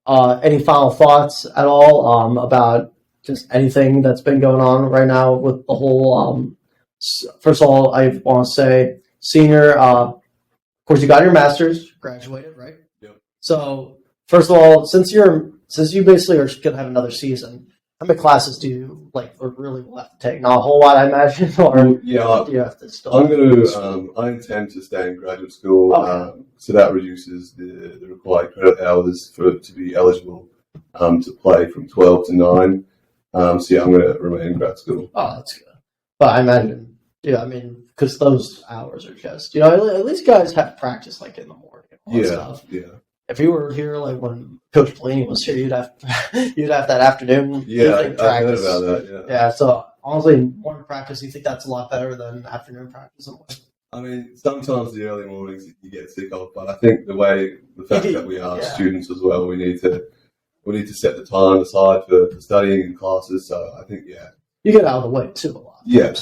Any final thoughts at all about just anything that's been going on right now with the whole? First of all, I want to say, senior. Of course, you got your master's, graduated, right? Yep. So first of all, since you basically are going to have another season, how many classes do you really will have to take? Not a whole lot, I imagine. Or do you have to still? I intend to stay in graduate school, so that reduces the required credit hours to be eligible to play from 12 to 9. I'm going to remain in grad school. Oh, that's good. But I imagine, because those hours are just, at least guys have practice in the morning and all that stuff. Yeah. If you were here, when Coach Pelini was here, you'd have that afternoon. Yeah, I heard about that. Yeah. So honestly, morning practice, you think that's a lot better than afternoon practice? Sometimes the early mornings you get sick of, but I think the fact that we are students as well, we need to set the time aside for studying and classes. So I think you get out of the way too a lot. Yeah.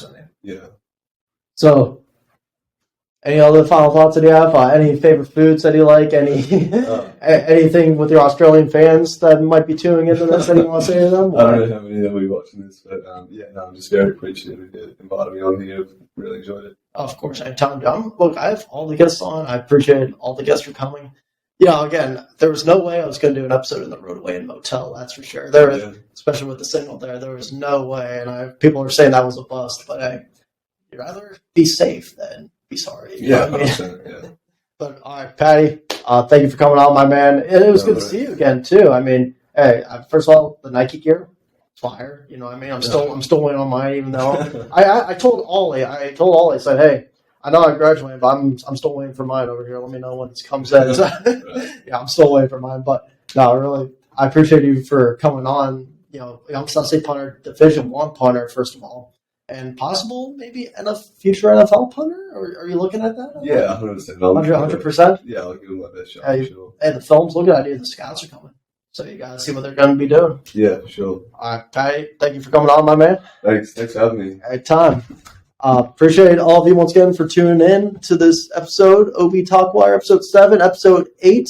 So Any other final thoughts that you have? Any favorite foods that you like? Anything with your Australian fans that might be tuning into this? Anything you want to say to them? I don't know how many of them will be watching this, but I'm just very appreciative you invited me on here. Really enjoyed it. Of course, anytime. Look, I have all the guests on. I appreciate all the guests for coming. Again, there was no way I was going to do an episode in the Roadway and Motel, that's for sure. Especially with the signal there was no way. And people are saying that was a bust, but hey, you'd rather be safe than be sorry. You know what I mean? Yeah. But all right, Paddy, thank you for coming on, my man. And it was good to see you again too. I mean, hey, first of all, the Nike gear, fire. You know what I mean? I'm still waiting on mine, even though I told Ollie, I said, hey, I know I graduated, but I'm still waiting for mine over here. Let me know when it comes in. Yeah, I'm still waiting for mine. But no, really, I appreciate you for coming on. Youngstown State punter, Division I punter, first of all. And possible, maybe, a future NFL punter? Or are you looking at that? Yeah, 100%. 100%? Yeah, I'll give them my best shot, for sure. Hey, the film's looking at you. The scouts are coming. So you got to see what they're going to be doing. Yeah, for sure. All right, Patty, thank you for coming on, my man. Thanks for having me. Anytime. Appreciate all of you once again for tuning in to this episode, OB Talkwire, episode 7, episode 8.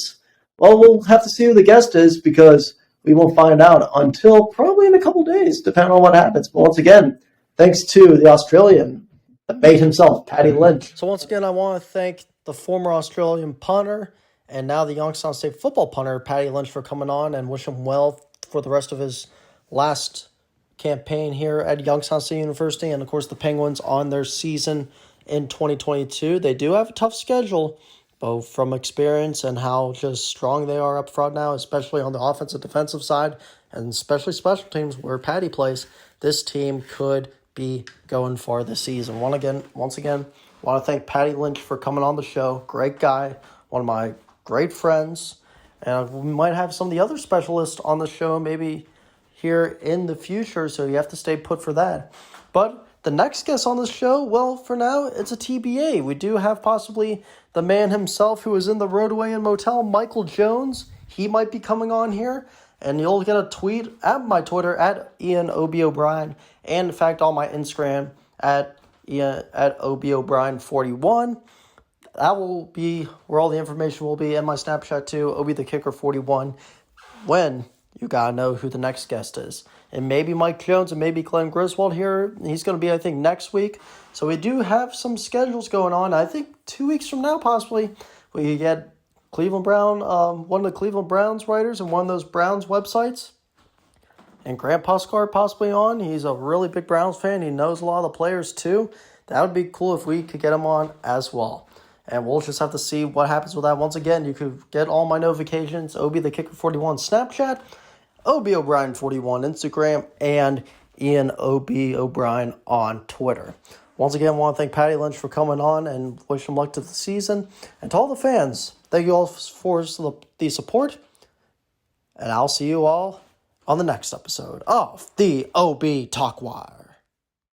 Well, we'll have to see who the guest is because we won't find out until probably in a couple days, depending on what happens. But once again, thanks to the Australian, the mate himself, Paddy Lynch. So once again, I want to thank the former Australian punter and now the Youngstown State Football punter, Paddy Lynch, for coming on and wish him well for the rest of his last campaign here at Youngstown State University. And, of course, the Penguins on their season in 2022. They do have a tough schedule, both from experience and how just strong they are up front now, especially on the offensive defensive side, and especially special teams where Paddy plays. This team could be going far this season. Once again, I want to thank Paddy Lynch for coming on the show. Great guy, one of my great friends. And we might have some of the other specialists on the show maybe here in the future, so you have to stay put for that. But the next guest on the show, well, for now, it's a TBA. We do have possibly the man himself who is in the Roadway and Motel, Michael Jones. He might be coming on here, and you'll get a tweet at my Twitter, at Ian OB O'Brien, and in fact on my Instagram at OB O'Brien 41. That will be where all the information will be, and my Snapchat too, OB the Kicker 41, when you got to know who the next guest is. And maybe Mike Jones and maybe Glenn Griswold here. He's going to be, I think, next week. So we do have some schedules going on. I think 2 weeks from now, possibly, we could get Cleveland Brown, one of the Cleveland Browns writers and one of those Browns websites. And Grant Puskar possibly on. He's a really big Browns fan. He knows a lot of the players too. That would be cool if we could get him on as well. And we'll just have to see what happens with that. Once again, you could get all my notifications, OB the Kicker 41 Snapchat, OB O'Brien 41 Instagram, and Ian OB O'Brien on Twitter. Once again, I want to thank Paddy Lynch for coming on and wish him luck to the season. And to all the fans, thank you all for the support. And I'll see you all on the next episode of the OB Talkwire.